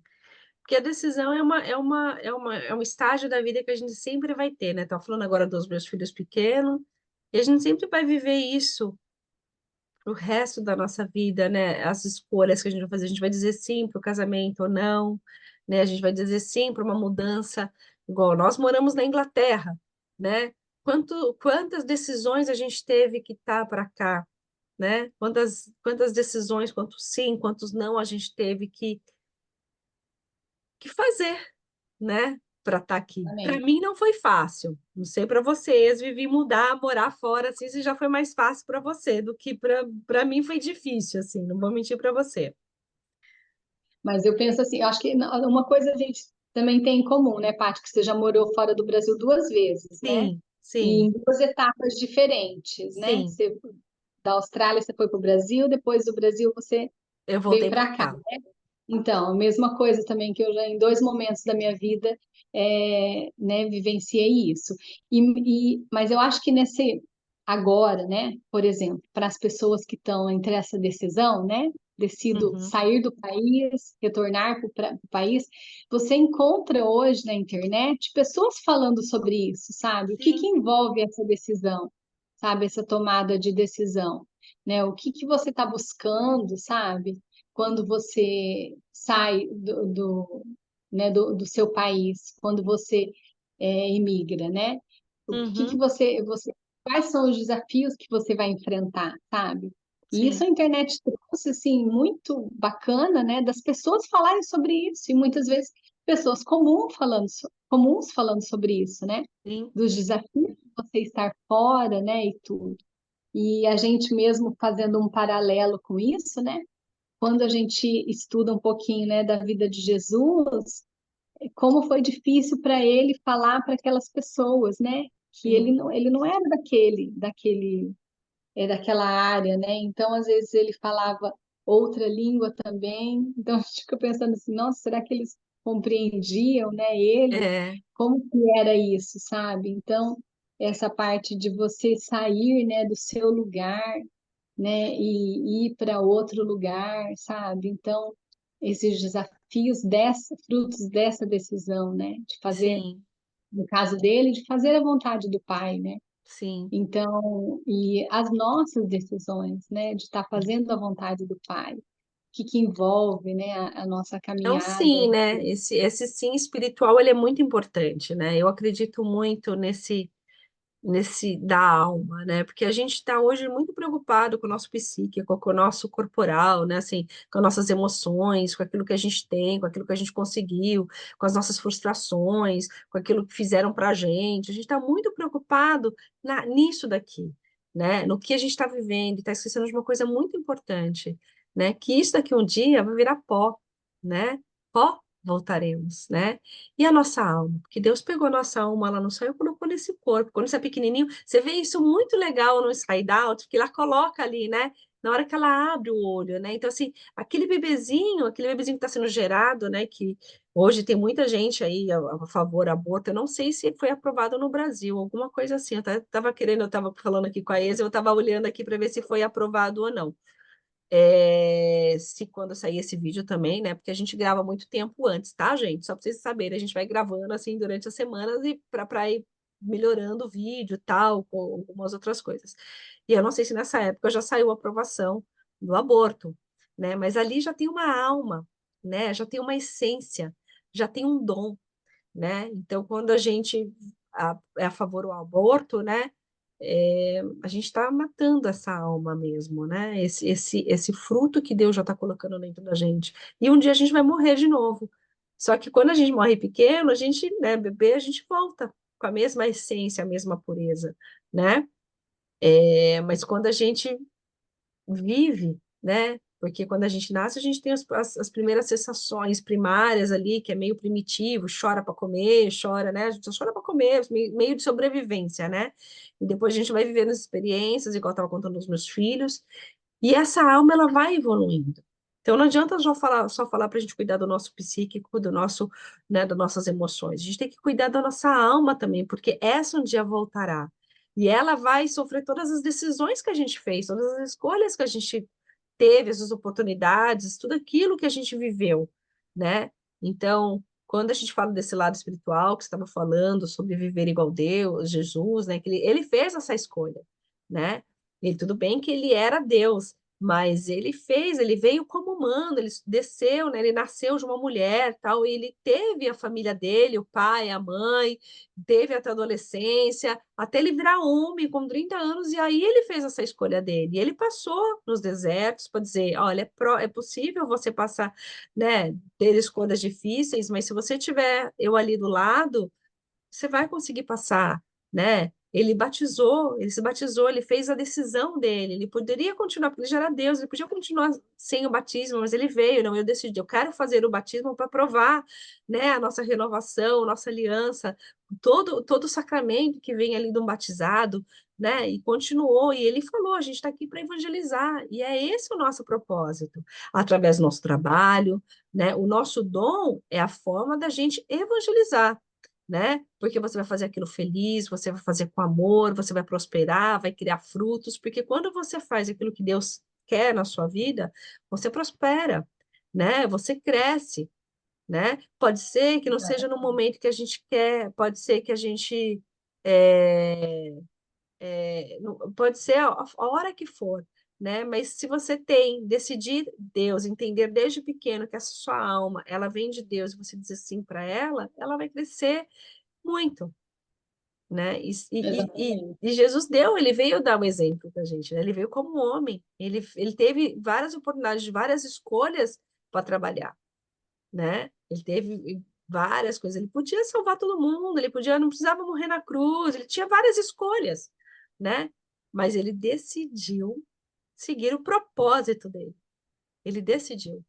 Porque a decisão é um estágio da vida que a gente sempre vai ter, né? Estava falando agora dos meus filhos pequenos, e a gente sempre vai viver isso pro resto da nossa vida, né? As escolhas que a gente vai fazer, a gente vai dizer sim para o casamento ou não, né? A gente vai dizer sim para uma mudança, igual nós moramos na Inglaterra, né? Quantas decisões a gente teve que estar para cá, né? Quantas decisões, quantos sim, quantos não a gente teve que fazer, né? Para estar aqui. Para Exatamente. mim não foi fácil. Não sei para vocês, vivi mudar, morar fora, assim, se já foi mais fácil para você do que para mim foi difícil, assim, não vou mentir para você. Mas eu penso assim, eu acho que uma coisa a gente também tem em comum, né, Paty? Que você já morou fora do Brasil duas vezes, né? Sim, E sim, em duas etapas diferentes, né? sim. Da Austrália você foi para o Brasil, depois do Brasil você Eu veio voltei para para cá. cá. Então, a mesma coisa também que eu já em dois momentos da minha vida, né, vivenciei isso. Mas eu acho que nesse agora, né, por exemplo, para as pessoas que estão entre essa decisão, né, decido Uhum, sair do país, retornar para o país, você encontra hoje na internet pessoas falando sobre isso, sabe? O que que sim. envolve essa decisão, sabe? Essa tomada de decisão, né? O que que você está buscando, sabe? Quando você sai do seu país, quando você imigra, né? O que que Uhum, quais são os desafios que você vai enfrentar, sabe? E isso sim. a internet trouxe, assim, muito bacana, né? Das pessoas falarem sobre isso, e muitas vezes pessoas comuns falando sobre isso, né? Sim. Dos desafios você estar fora, né, e tudo. E a gente mesmo fazendo um paralelo com isso, né? Quando a gente estuda um pouquinho, né, da vida de Jesus, como foi difícil para ele falar para aquelas pessoas, né? Que sim, ele não era daquela área, né? Então, às vezes ele falava outra língua também. Então, a gente fica pensando assim, nossa, será que eles compreendiam, né, ele? é, Como que era isso, sabe? Então, essa parte de você sair, né, do seu lugar, né, e ir para outro lugar, sabe? Então, esses desafios frutos dessa decisão, né, de fazer, sim, no caso dele, de fazer a vontade do Pai, né? sim. Então, e as nossas decisões, né, de estar fazendo a vontade do Pai, que envolve, né, a nossa É um caminhada. sim, né? Esse sim espiritual, ele é muito importante, né? Eu acredito muito nesse da alma, né? Porque a gente está hoje muito preocupado com o nosso psíquico, com o nosso corporal, né? Assim, com as nossas emoções, com aquilo que a gente tem, com aquilo que a gente conseguiu, com as nossas frustrações, com aquilo que fizeram para a gente. A gente está muito preocupado nisso daqui, né? No que a gente está vivendo, e está esquecendo de uma coisa muito importante, né? Que isso daqui um dia vai virar pó, né? Pó voltaremos, né? E a nossa alma? Porque Deus pegou a nossa alma lá no céu e colocou nesse corpo. Quando você é pequenininho, você vê isso muito legal no Inside Out, que ela coloca ali, né? Na hora que ela abre o olho, né? Então, assim, aquele bebezinho que está sendo gerado, né? Que hoje tem muita gente aí a favor do aborto. Eu não sei se foi aprovado no Brasil, alguma coisa assim. Eu estava falando aqui com a Exa, eu estava olhando aqui para ver se foi aprovado ou não. Se quando sair esse vídeo também, né? Porque a gente grava muito tempo antes, tá, gente? Só para vocês saberem, a gente vai gravando assim durante as semanas e para ir melhorando o vídeo e tal, com algumas outras coisas. E eu não sei se nessa época já saiu a aprovação do aborto, né? Mas ali já tem uma alma, né? Já tem uma essência, já tem um dom, né? Então, quando a gente é a favor do aborto, né? A gente está matando essa alma mesmo, né? Esse fruto que Deus já está colocando dentro da gente. E um dia a gente vai morrer de novo. Só que quando a gente morre pequeno, a gente, né, bebê, a gente volta com a mesma essência, a mesma pureza, né? Mas quando a gente vive, né? Porque quando a gente nasce, a gente tem as primeiras sensações primárias ali, que é meio primitivo, chora para comer, chora, né? A gente só chora para comer, meio de sobrevivência, né? E depois a gente vai vivendo as experiências, igual eu estava contando aos meus filhos, e essa alma, ela vai evoluindo. Então, não adianta só falar para a gente cuidar do nosso psíquico, do nosso, né, das nossas emoções. A gente tem que cuidar da nossa alma também, porque essa um dia voltará. E ela vai sofrer todas as decisões que a gente fez, todas as escolhas que a gente teve, essas oportunidades, tudo aquilo que a gente viveu, né? Então, quando a gente fala desse lado espiritual que você estava falando sobre viver igual Deus, Jesus, né? Que ele fez essa escolha, né? E tudo bem que ele era Deus, mas ele veio como humano, ele desceu, né? Ele nasceu de uma mulher, tal, e ele teve a família dele, o pai, a mãe, teve até a adolescência, até ele virar homem com 30 anos, e aí ele fez essa escolha dele. E ele passou nos desertos para dizer, olha, é possível você passar, né, ter escolhas difíceis, mas se você tiver eu ali do lado, você vai conseguir passar, né? Ele se batizou, ele fez a decisão dele, ele poderia continuar, porque ele já era Deus, ele podia continuar sem o batismo, mas ele veio, não, eu decidi, eu quero fazer o batismo para provar, né, a nossa renovação, nossa aliança, todo o sacramento que vem ali de um batizado, né, e continuou, e ele falou, a gente está aqui para evangelizar, e é esse o nosso propósito, através do nosso trabalho, né, o nosso dom é a forma da gente evangelizar, né? Porque você vai fazer aquilo feliz, você vai fazer com amor, você vai prosperar, vai criar frutos, porque quando você faz aquilo que Deus quer na sua vida, você prospera, né? Você cresce, né? Pode ser que não seja no momento que a gente quer, pode ser que a gente é, pode ser a hora que for, né? Mas se você tem, decidir Deus, entender desde pequeno que essa sua alma, ela vem de Deus, e você dizer sim para ela vai crescer muito, né? Exatamente. E Jesus ele veio dar um exemplo para a gente, né? Ele veio como homem, ele teve várias oportunidades, várias escolhas para trabalhar, né? Ele teve várias coisas. Ele podia salvar todo mundo, ele podia, não precisava morrer na cruz, ele tinha várias escolhas, né? Mas ele decidiu seguir o propósito dele. Ele decidiu.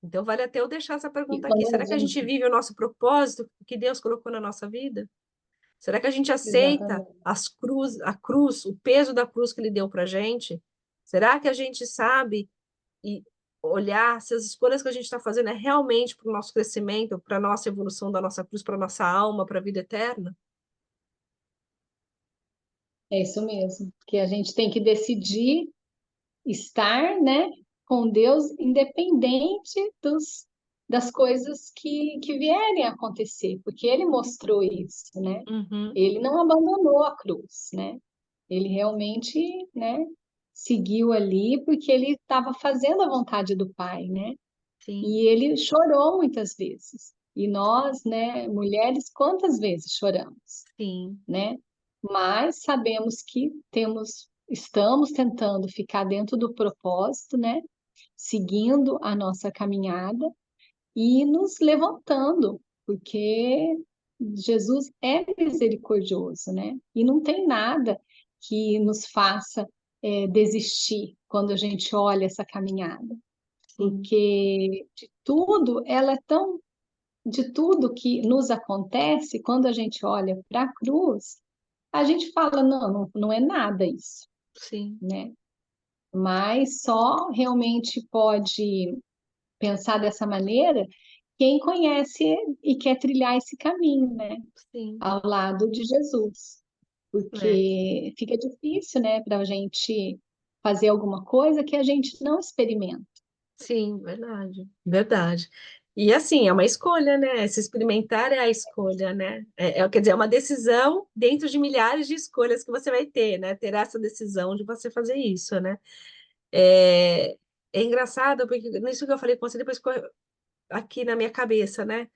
Então, vale até eu deixar essa E pergunta aqui. quando a Será que a gente gente, vive o nosso propósito que Deus colocou na nossa vida? Será que a gente aceita exatamente, a cruz, o peso da cruz que ele deu para a gente? Será que a gente sabe e olhar se as escolhas que a gente está fazendo é realmente para o nosso crescimento, para a nossa evolução da nossa cruz, para a nossa alma, para a vida eterna? é isso mesmo, que a gente tem que decidir estar, né, com Deus, independente das coisas que vierem a acontecer, porque Ele mostrou isso, né? Uhum, Ele não abandonou a cruz, né? Ele realmente, né, seguiu ali porque ele estava fazendo a vontade do Pai, né? sim, E ele chorou muitas vezes. E nós, né, mulheres, quantas vezes choramos, sim, né? Mas sabemos que estamos tentando ficar dentro do propósito, né? Seguindo a nossa caminhada e nos levantando, porque Jesus é misericordioso, né? E não tem nada que nos faça desistir quando a gente olha essa caminhada, sim, porque de tudo que nos acontece, quando a gente olha para a cruz, a gente fala, não é nada isso, sim, né? Mas só realmente pode pensar dessa maneira quem conhece e quer trilhar esse caminho, né? sim, Ao lado de Jesus. é, Porque fica difícil, né, para a gente fazer alguma coisa que a gente não experimenta. sim, verdade, verdade. E assim, é uma escolha, né? Se experimentar é a escolha, né? Quer dizer, é uma decisão dentro de milhares de escolhas que você vai ter, né? Ter essa decisão de você fazer isso, né? É, é engraçado, porque nisso que eu falei com você, depois ficou aqui na minha cabeça, né?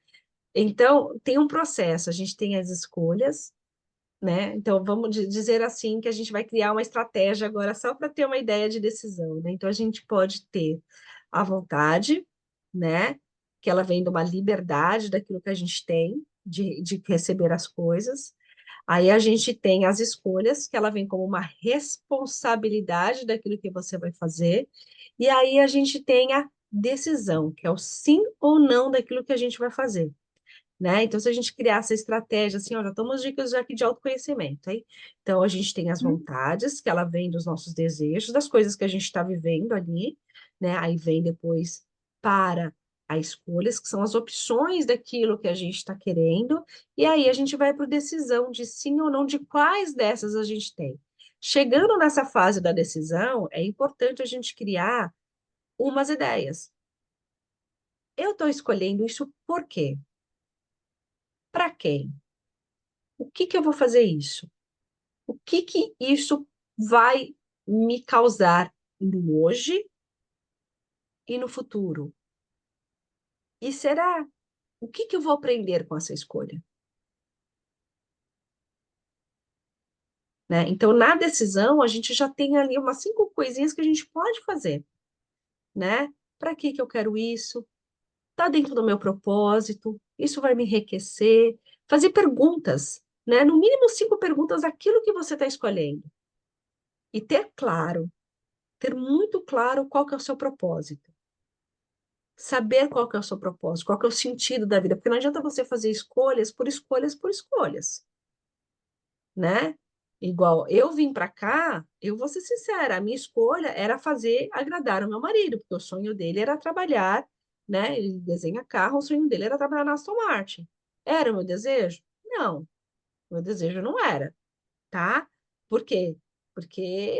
Então, tem um processo, a gente tem as escolhas, né? Então, vamos dizer assim que a gente vai criar uma estratégia agora só para ter uma ideia de decisão, né? Então, a gente pode ter a vontade, né? Que ela vem de uma liberdade daquilo que a gente tem de receber as coisas. Aí a gente tem as escolhas, que ela vem como uma responsabilidade daquilo que você vai fazer. E aí a gente tem a decisão, que é o sim ou não daquilo que a gente vai fazer, né? Então, se a gente criar essa estratégia, assim, ó, já estamos dicas já aqui de autoconhecimento, hein? Então, a gente tem as vontades, que ela vem dos nossos desejos, das coisas que a gente está vivendo ali, né? Aí vem depois para as escolhas, que são as opções daquilo que a gente está querendo, e aí a gente vai para a decisão de sim ou não, de quais dessas a gente tem. Chegando nessa fase da decisão, é importante a gente criar umas ideias. Eu estou escolhendo isso por quê? Para quem? O que que eu vou fazer isso? O que que isso vai me causar no hoje e no futuro? E será? O que que eu vou aprender com essa escolha? Né? Então, na decisão, a gente já tem ali umas 5 coisinhas que a gente pode fazer, né? Para que que eu quero isso? Está dentro do meu propósito? Isso vai me enriquecer? Fazer perguntas, né? No mínimo 5 perguntas daquilo que você está escolhendo. E ter claro, ter muito claro qual que é o seu propósito. Saber qual que é o seu propósito, qual que é o sentido da vida, porque não adianta você fazer escolhas por escolhas por escolhas, né? Igual eu vim para cá, eu vou ser sincera, a minha escolha era fazer agradar o meu marido, porque o sonho dele era trabalhar, né? Ele desenha carro, o sonho dele era trabalhar na Aston Martin. Era o meu desejo? Não, meu desejo não era, tá? Por quê? Porque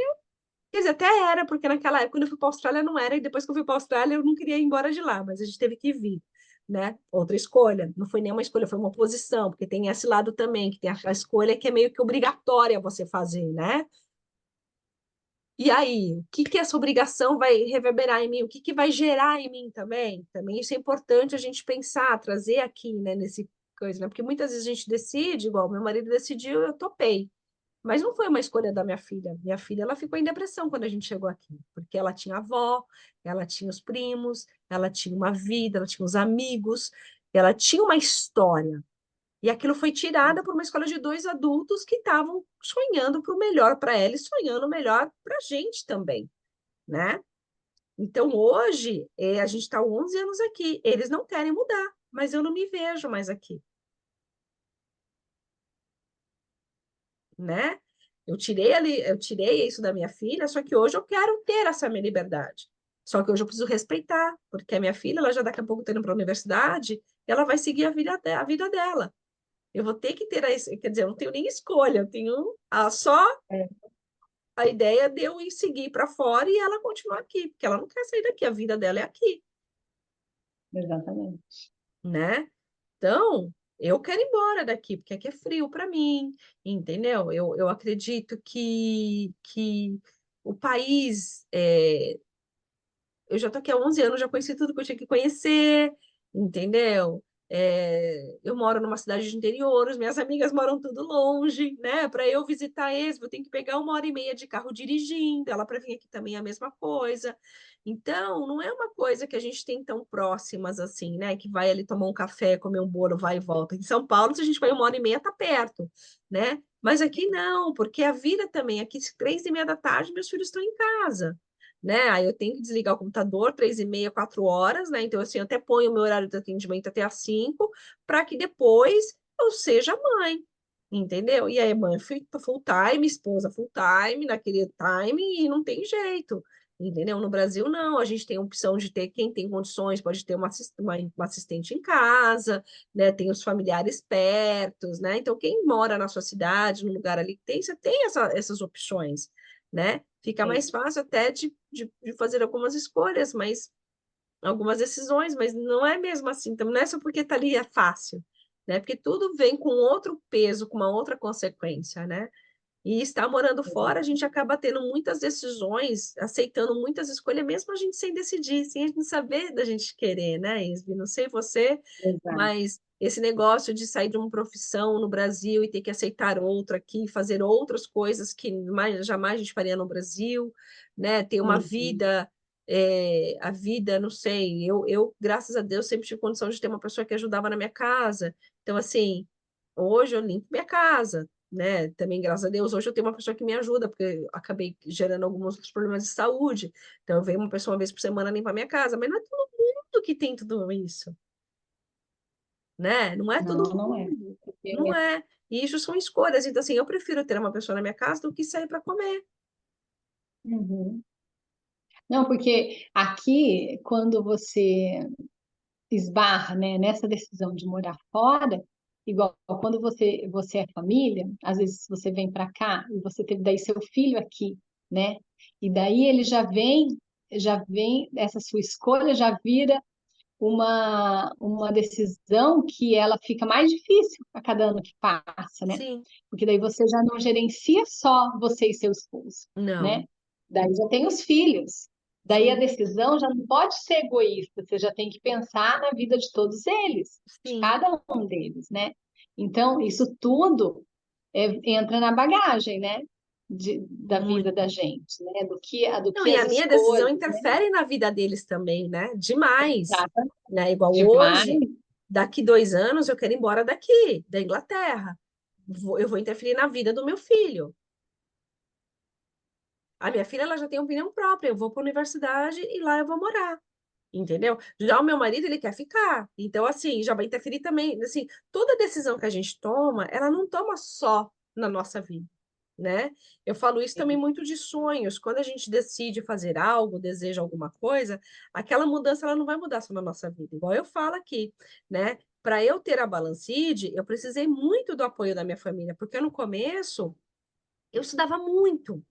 quer dizer, até era, porque naquela época, quando eu fui para a Austrália, não era, e depois que eu fui para a Austrália, eu não queria ir embora de lá, mas a gente teve que vir, né? Outra escolha, não foi nenhuma escolha, foi uma oposição, porque tem esse lado também, que tem a escolha que é meio que obrigatória você fazer, né? E aí, o que que essa obrigação vai reverberar em mim? O que que vai gerar em mim também? Também isso é importante a gente pensar, trazer aqui, né, nesse coisa, né? Porque muitas vezes a gente decide, igual meu marido decidiu, eu topei. Mas não foi uma escolha da minha filha. Minha filha, ela ficou em depressão quando a gente chegou aqui, porque ela tinha avó, ela tinha os primos, ela tinha uma vida, ela tinha os amigos. ela tinha uma história. E aquilo foi tirada por uma escola de dois adultos que estavam sonhando para o melhor para ela e sonhando o melhor para a gente também, né? Então, hoje, a gente está há 11 anos aqui. Eles não querem mudar, mas eu não me vejo mais aqui, né? Eu tirei isso da minha filha, só que hoje eu quero ter essa minha liberdade. Só que hoje eu preciso respeitar, porque a minha filha, ela já daqui a pouco está indo para a universidade, e ela vai seguir a vida dela. Eu vou ter que ter, quer dizer, eu não tenho nem escolha, eu tenho só É, a ideia de eu ir seguir para fora e ela continuar aqui, porque ela não quer sair daqui, a vida dela é aqui, exatamente. né? Então, eu quero ir embora daqui, porque aqui é frio para mim, entendeu? Eu acredito que o país, eu já tô aqui há 11 anos, já conheci tudo que eu tinha que conhecer, entendeu? Eu moro numa cidade de interior, as minhas amigas moram tudo longe, né? Para eu visitar eles, vou ter que pegar 1 hora e meia de carro dirigindo, ela para vir aqui também é a mesma coisa. Então, não é uma coisa que a gente tem tão próximas assim, né? Que vai ali tomar um café, comer um bolo, vai e volta. Em São Paulo, se a gente vai 1 hora e meia, tá perto, né? Mas aqui não, porque a vida também, aqui 3h30 da tarde, meus filhos estão em casa, né? Aí eu tenho que desligar o computador 3h30, 4 horas, né? Então, assim, eu até ponho o meu horário de atendimento até às 5, para que depois eu seja mãe, entendeu? E aí, mãe, full time, esposa full time, naquele time, e não tem jeito, entendeu? No Brasil, não, a gente tem a opção de ter, quem tem condições, pode ter uma assistente em casa, né? Tem os familiares pertos, né? Então, quem mora na sua cidade, no lugar ali que tem, você tem essas opções, né? Fica É, mais fácil até de fazer algumas escolhas, mas algumas decisões, mas não é mesmo assim, então não é só porque está ali é fácil, né? Porque tudo vem com outro peso, com uma outra consequência, né? E estar morando fora, a gente acaba tendo muitas decisões, aceitando muitas escolhas, mesmo a gente sem decidir, sem a gente saber da gente querer, né, Isbi? Não sei você, exato. mas esse negócio de sair de uma profissão no Brasil e ter que aceitar outra aqui, fazer outras coisas que jamais a gente faria no Brasil, né? Ter uma Uhum. vida, a vida, não sei, graças a Deus, sempre tive condição de ter uma pessoa que ajudava na minha casa. Então, assim, hoje eu limpo minha casa, né? Também, graças a Deus, hoje eu tenho uma pessoa que me ajuda, porque eu acabei gerando alguns outros problemas de saúde. Então, eu venho uma pessoa 1 vez por semana limpar minha casa, mas não é todo mundo que tem tudo isso, né? Não é Não, todo não é. mundo, Porque, não é. E isso são escolhas. Então, assim, eu prefiro ter uma pessoa na minha casa do que sair para comer. uhum. Não, porque aqui, quando você esbarra, né, nessa decisão de morar fora, igual quando você é família, às vezes você vem para cá e você teve daí seu filho aqui, né? E daí ele já vem, essa sua escolha já vira uma decisão que ela fica mais difícil a cada ano que passa, né? Sim, Porque daí você já não gerencia só você e seu esposo, né? não, Daí já tem os filhos. Daí a sim, decisão já não pode ser egoísta, você já tem que pensar na vida de todos eles, de sim. cada um deles, né? Então, isso tudo entra na bagagem, né? Da vida da Muito. gente, né? Do Não, que e as a minha decisão escolhas, né? interfere na vida deles também, né? Demais. Exatamente. Né? Igual Demais. hoje, daqui 2 anos, eu quero ir embora daqui, da Inglaterra. Eu vou interferir na vida do meu filho. A minha filha, ela já tem opinião própria. Eu vou para a universidade e lá eu vou morar. Entendeu? Já o meu marido, ele quer ficar. Então, assim, já vai interferir também. Assim, toda decisão que a gente toma, ela não toma só na nossa vida, né? Eu falo isso também muito de sonhos. Quando a gente decide fazer algo, deseja alguma coisa, aquela mudança, ela não vai mudar só na nossa vida. Igual eu falo aqui, né? Para eu ter a Balancid, eu precisei muito do apoio da minha família, porque no começo eu estudava muito.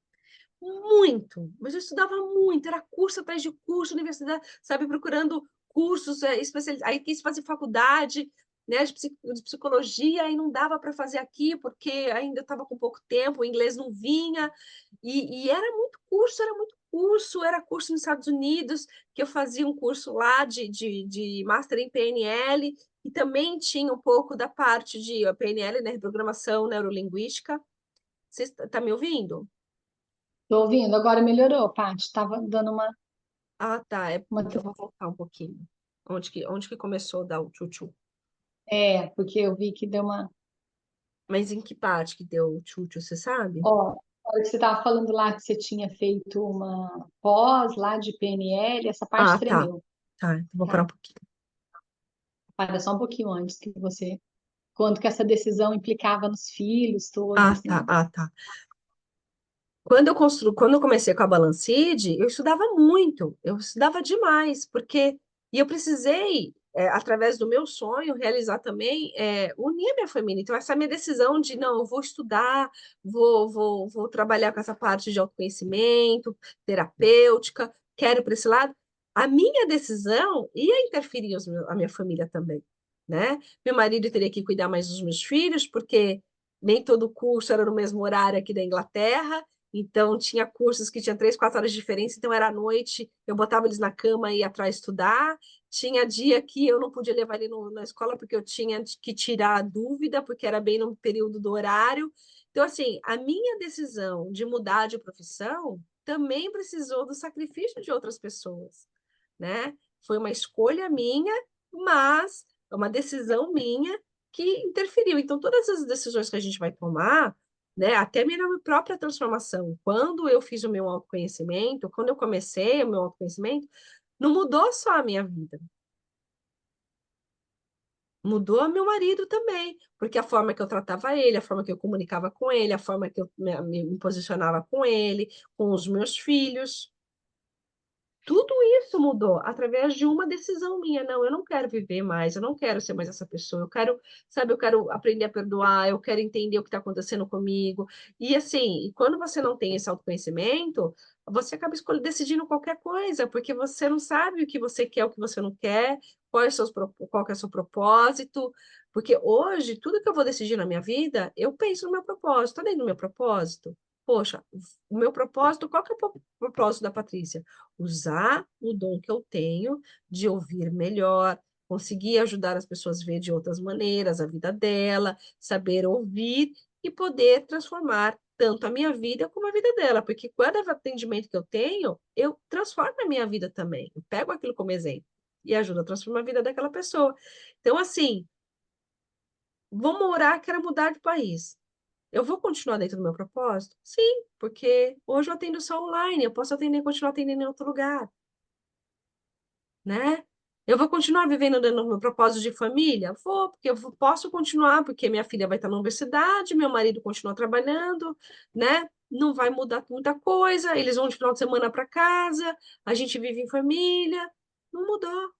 Muito, mas eu estudava muito, era curso atrás de curso, universidade, sabe, procurando cursos especializados. Aí quis fazer faculdade, né, de psicologia, e não dava para fazer aqui, porque ainda estava com pouco tempo, o inglês não vinha, e era muito curso, era curso nos Estados Unidos, que eu fazia um curso lá de Master em PNL, e também tinha um pouco da parte de PNL, né, Reprogramação Neurolinguística. Você está me ouvindo? Tô ouvindo, agora melhorou, Paty. Estava dando Ah, tá. É uma. porque eu vou voltar um pouquinho. Onde que começou a dar o tchutchu? porque eu vi que deu uma. Mas em que parte que deu tchutchu, você sabe? Ó, a hora que você estava falando lá que você tinha feito uma pós lá de PNL, essa parte Ah, tá. tremeu, Tá, então vou parar tá? um pouquinho. Para só um pouquinho antes que você. Quando que essa decisão implicava nos filhos Ah, todos, tá, né? ah, tá. Quando eu comecei com a Balancid, eu estudava muito, eu estudava demais, e eu precisei, através do meu sonho, realizar também, unir a minha família. Então, essa minha decisão de, não, eu vou estudar, vou trabalhar com essa parte de autoconhecimento, terapêutica, quero para esse lado, a minha decisão ia interferir a minha família também, né? Meu marido teria que cuidar mais dos meus filhos, porque nem todo curso era no mesmo horário aqui da Inglaterra, então, tinha cursos que tinha 3, 4 horas de diferença, então era à noite, eu botava eles na cama e ia atrás estudar. Tinha dia que eu não podia levar ele na escola porque eu tinha que tirar a dúvida, porque era bem no período do horário. Então, assim, a minha decisão de mudar de profissão também precisou do sacrifício de outras pessoas, né? Foi uma escolha minha, mas é uma decisão minha que interferiu. Então, todas as decisões que a gente vai tomar, né? Até minha própria transformação. Quando eu fiz o meu autoconhecimento, quando eu comecei o meu autoconhecimento, não mudou só a minha vida, mudou a meu marido também, porque a forma que eu tratava ele, a forma que eu comunicava com ele, a forma que eu me posicionava com ele, com os meus filhos. Tudo isso mudou através de uma decisão minha. Não, eu não quero viver mais, eu não quero ser mais essa pessoa. Eu quero, sabe, eu quero aprender a perdoar, eu quero entender o que está acontecendo comigo. E assim, e quando você não tem esse autoconhecimento, você acaba escolhendo, decidindo qualquer coisa, porque você não sabe o que você quer, o que você não quer, qual que é o seu propósito. Porque hoje, tudo que eu vou decidir na minha vida, eu penso no meu propósito. Está dentro do meu propósito? Poxa, o meu propósito, qual que é o propósito da Patrícia? Usar o dom que eu tenho de ouvir melhor, conseguir ajudar as pessoas a ver de outras maneiras a vida dela, saber ouvir e poder transformar tanto a minha vida como a vida dela, porque cada atendimento que eu tenho, eu transformo a minha vida também. Eu pego aquilo como exemplo e ajudo a transformar a vida daquela pessoa. Então, assim, vamos orar, quero mudar de país. Eu vou continuar dentro do meu propósito? Sim, porque hoje eu atendo só online, eu posso atender, continuar atendendo em outro lugar, né? Eu vou continuar vivendo dentro do meu propósito de família? Vou, porque posso continuar, porque minha filha vai estar na universidade, meu marido continua trabalhando, né? Não vai mudar muita coisa, eles vão de final de semana para casa, a gente vive em família, não mudou.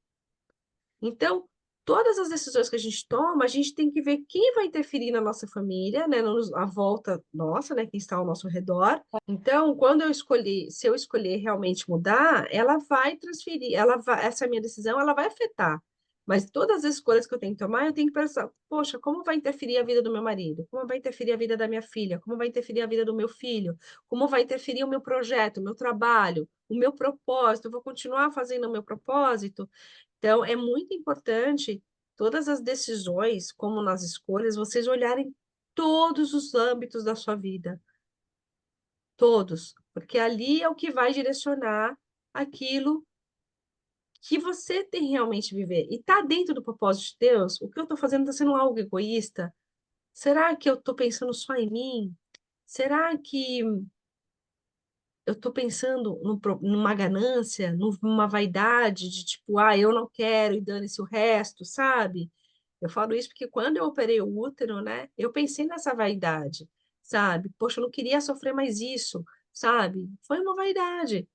Então, todas as decisões que a gente toma, a gente tem que ver quem vai interferir na nossa família, né, à volta nossa, né, quem está ao nosso redor. Então, quando eu escolhi, se eu escolher realmente mudar, ela vai transferir, essa minha decisão, ela vai afetar. Mas todas as escolhas que eu tenho que tomar, eu tenho que pensar, poxa, como vai interferir a vida do meu marido? Como vai interferir a vida da minha filha? Como vai interferir a vida do meu filho? Como vai interferir o meu projeto, o meu trabalho, o meu propósito? Eu vou continuar fazendo o meu propósito? Então, é muito importante todas as decisões, como nas escolhas, vocês olharem todos os âmbitos da sua vida, todos, porque ali é o que vai direcionar aquilo que você tem realmente viver. E tá dentro do propósito de Deus, o que eu estou fazendo está sendo algo egoísta? Será que eu estou pensando só em mim? Será que eu estou pensando numa ganância, numa vaidade de tipo, eu não quero e dane-se o resto, sabe? Eu falo isso porque quando eu operei o útero, né, eu pensei nessa vaidade, sabe? Poxa, eu não queria sofrer mais isso, sabe? Foi uma vaidade,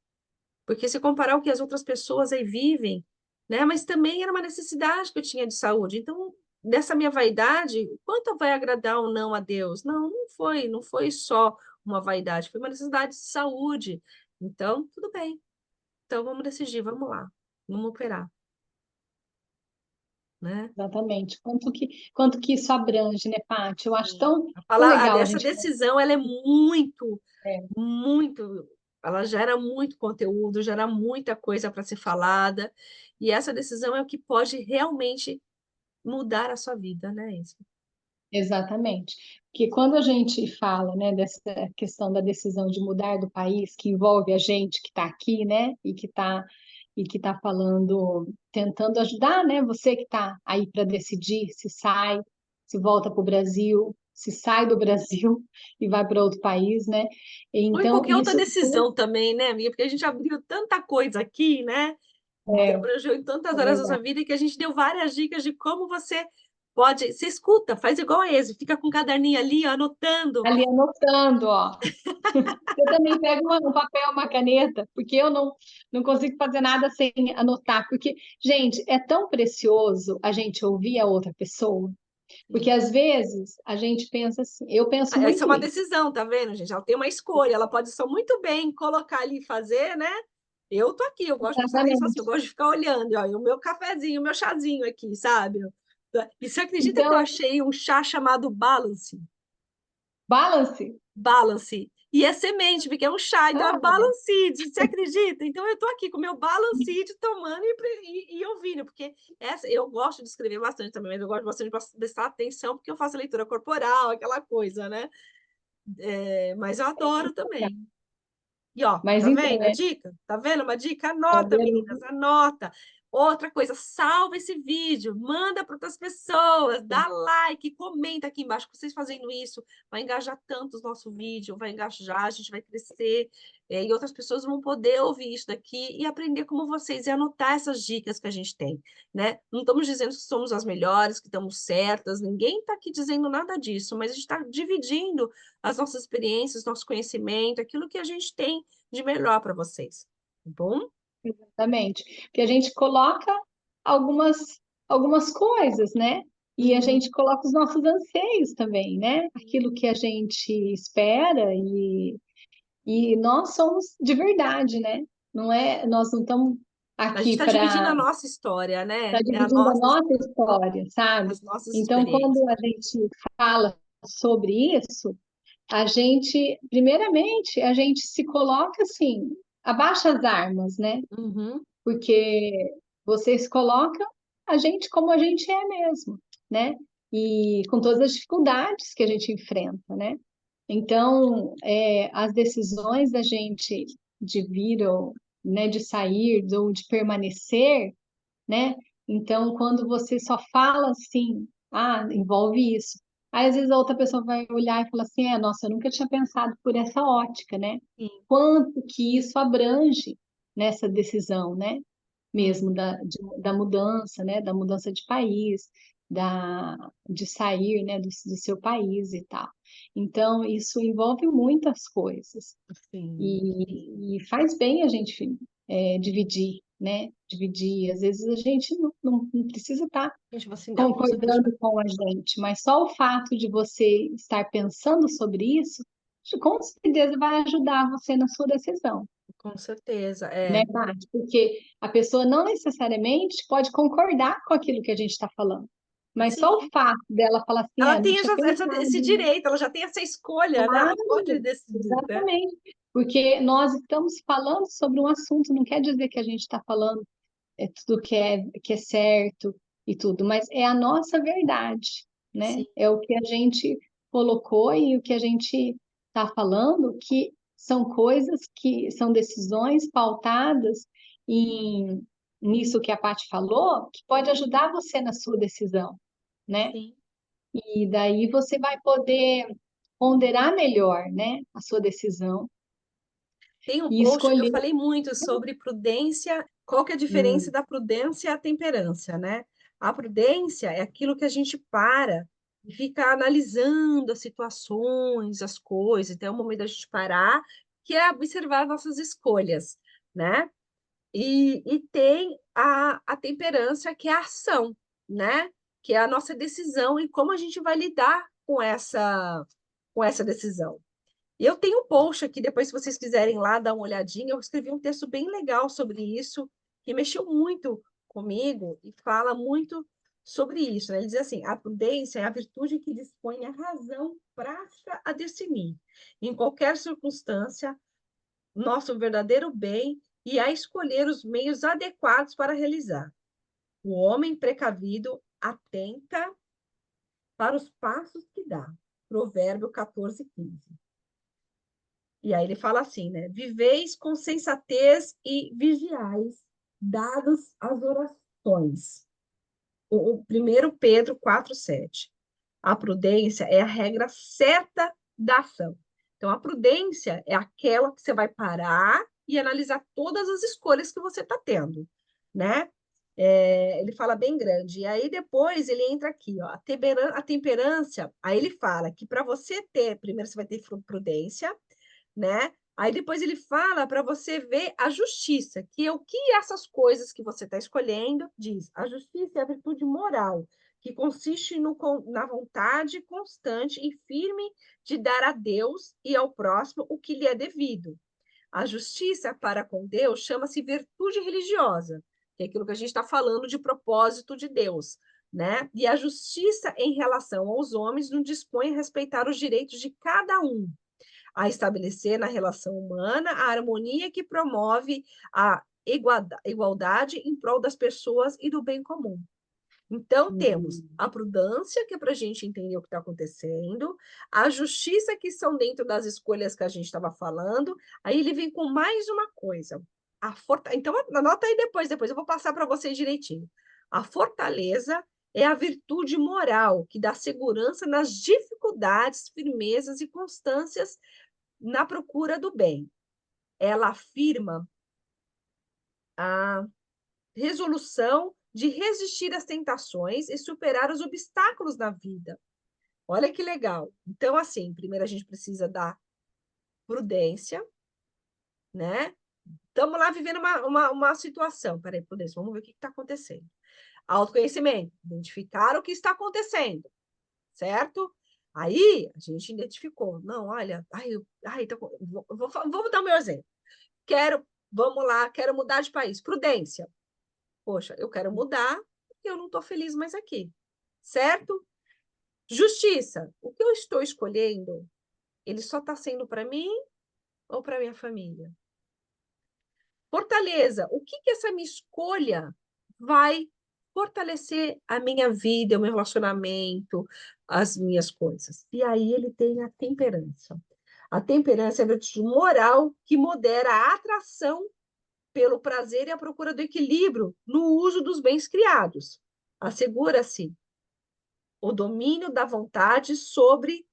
porque se comparar o que as outras pessoas aí vivem, né, mas também era uma necessidade que eu tinha de saúde. Então, dessa minha vaidade, quanto vai agradar ou não a Deus? Não, não foi só uma vaidade, foi uma necessidade de saúde. Então, tudo bem. Então, vamos decidir, vamos lá, vamos operar, né? Exatamente. Quanto que isso abrange, né, Paty? Eu acho Sim. tão legal a Essa gente. decisão, ela é muito, É, muito, ela gera muito conteúdo, gera muita coisa para ser falada, e essa decisão é o que pode realmente mudar a sua vida, né? Isso. exatamente. Porque quando a gente fala, né, dessa questão da decisão de mudar do país, que envolve a gente que está aqui, né, e que está e que está falando, tentando ajudar, né? Você que está aí para decidir se sai, se volta para o Brasil, se sai do Brasil e vai para outro país, né? Ou em Então, qualquer outra isso decisão também, né, amiga? Porque a gente abriu tanta coisa aqui, né? é, Abrangeu em tantas é áreas da sua verdade. vida que a gente deu várias dicas de como você pode. Você escuta, faz igual a esse, fica com um caderninho ali, ó, anotando. Ali anotando, ó. Eu também pego um papel, uma caneta, porque eu não consigo fazer nada sem anotar. Porque, gente, é tão precioso a gente ouvir a outra pessoa. Porque às vezes a gente pensa assim, eu penso Essa é muito uma isso. decisão, tá vendo, gente? Ela tem uma escolha, ela pode só muito bem colocar ali e fazer, né? Eu tô aqui, eu gosto de fazer isso assim, eu Exatamente. gosto de ficar olhando, ó, e o meu cafezinho, o meu chazinho aqui, sabe? E você acredita que eu Então, achei um chá chamado Balance? balance. Balance. E é semente, porque é um chá, então é Ah, Balancid, você acredita? Então eu tô aqui com o meu Balancid tomando e ouvindo, porque eu gosto de escrever bastante também, mas eu gosto bastante de prestar atenção, porque eu faço leitura corporal, aquela coisa, né? Mas eu adoro também. E ó, mas tá então, vendo a dica? Tá vendo uma dica? tá Anota, meninas, vendo? anota. Outra coisa, salva esse vídeo, manda para outras pessoas, dá like, comenta aqui embaixo. Vocês fazendo isso, vai engajar tanto o nosso vídeo, vai engajar, a gente vai crescer, e outras pessoas vão poder ouvir isso daqui e aprender como vocês e anotar essas dicas que a gente tem, né? Não estamos dizendo que somos as melhores, que estamos certas, ninguém está aqui dizendo nada disso, mas a gente está dividindo as nossas experiências, nosso conhecimento, aquilo que a gente tem de melhor para vocês, tá bom? Exatamente. Porque a gente coloca algumas, algumas coisas, né? E a Uhum. gente coloca os nossos anseios também, né? Aquilo que a gente espera e nós somos de verdade, né? Não é, nós não estamos A gente aqui está dividindo para a nossa história, estar né? É a dividindo a nossa, nossa história, sabe? as nossas Então, experiências. quando a gente fala sobre isso, a gente, primeiramente, a gente se coloca assim, abaixa as armas, né? Uhum. Porque vocês colocam a gente como a gente é mesmo, né? E com todas as dificuldades que a gente enfrenta, né? Então, as decisões da gente de vir ou, né, de sair ou de permanecer, né? Então, quando você só fala assim, ah, envolve isso. Aí, às vezes, a outra pessoa vai olhar e falar assim, nossa, eu nunca tinha pensado por essa ótica, né? Sim. Quanto que isso abrange nessa decisão, né? Hum. Mesmo da mudança, né? Da mudança de país, de sair, né? Do seu país e tal. Então, isso envolve muitas coisas. Sim, sim. E faz bem a gente dividir, né? Dividir. Às vezes a gente não precisa estar Gente, vou acender a luz aqui. concordando com a gente, mas só o fato de você estar pensando sobre isso, com certeza vai ajudar você na sua decisão, Com certeza, né, Paty? Porque a pessoa não necessariamente pode concordar com aquilo que a gente está falando, mas só o Sim. fato dela falar assim, Ela não tem tinha esse pensado. direito, ela já tem essa escolha, né? Ela Claro, pode decidir, né? exatamente. Porque nós estamos falando sobre um assunto, não quer dizer que a gente está falando tudo que é certo e tudo, mas é a nossa verdade, né? Sim, É o que a gente colocou e o que a gente está falando, que são coisas que são decisões pautadas em nisso que a Paty falou, que pode ajudar você na sua decisão, né? sim. E daí você vai poder ponderar melhor, né, a sua decisão Tem um e post que eu escolher. falei muito sobre prudência. Qual que é a diferença Hum, da prudência e a temperância, né? A prudência é aquilo que a gente para e fica analisando as situações, as coisas. Então, é o momento da gente parar, que é observar nossas escolhas, né? E tem a temperância, que é a ação, né? Que é a nossa decisão e como a gente vai lidar com essa decisão. Eu tenho um post aqui, depois, se vocês quiserem lá dar uma olhadinha, eu escrevi um texto bem legal sobre isso, que mexeu muito comigo e fala muito sobre isso, né? Ele diz assim: a prudência é a virtude que dispõe a razão prática a discernir, em qualquer circunstância, nosso verdadeiro bem e a escolher os meios adequados para realizar. O homem precavido atenta para os passos que dá. Provérbio 14:15. E aí ele fala assim, né? Viveis com sensatez e vigiais. dadas as orações. O 1 Pedro 4,7. A prudência é a regra certa da ação. Então, a prudência é aquela que você vai parar e analisar todas as escolhas que você está tendo, né? Ele fala bem grande. E aí, depois, ele entra aqui, ó, a temperança. Aí, ele fala que para você ter, primeiro você vai ter prudência, né? Aí depois ele fala para você ver a justiça, que é o que essas coisas que você está escolhendo diz. A justiça é a virtude moral, que consiste na vontade constante e firme de dar a Deus e ao próximo o que lhe é devido. A justiça para com Deus chama-se virtude religiosa, que é aquilo que a gente está falando de propósito de Deus, né? E a justiça em relação aos homens não dispõe a respeitar os direitos de cada um, a estabelecer na relação humana a harmonia que promove a igualdade em prol das pessoas e do bem comum. Então, temos a prudência, que é para a gente entender o que está acontecendo, a justiça, que são dentro das escolhas que a gente estava falando. Aí ele vem com mais uma coisa. Então, anota aí depois eu vou passar para vocês direitinho. A fortaleza é a virtude moral que dá segurança nas dificuldades, firmezas e constâncias na procura do bem. Ela afirma a resolução de resistir às tentações e superar os obstáculos na vida. Olha que legal. Então, assim, primeiro a gente precisa da prudência, né? Estamos lá vivendo uma situação. Peraí, prudência, vamos ver o que está acontecendo. Autoconhecimento, identificar o que está acontecendo, certo? Aí a gente identificou. Não, olha, então, vou dar o meu exemplo. Vamos lá, quero mudar de país. Prudência. Poxa, eu quero mudar porque eu não estou feliz mais aqui, certo? Justiça. O que eu estou escolhendo, ele só está sendo para mim ou para minha família? Fortaleza. O que essa minha escolha vai fortalecer a minha vida, o meu relacionamento, as minhas coisas? E aí ele tem a temperança. A temperança é a virtude moral que modera a atração pelo prazer e a procura do equilíbrio no uso dos bens criados. Assegura-se o domínio da vontade sobre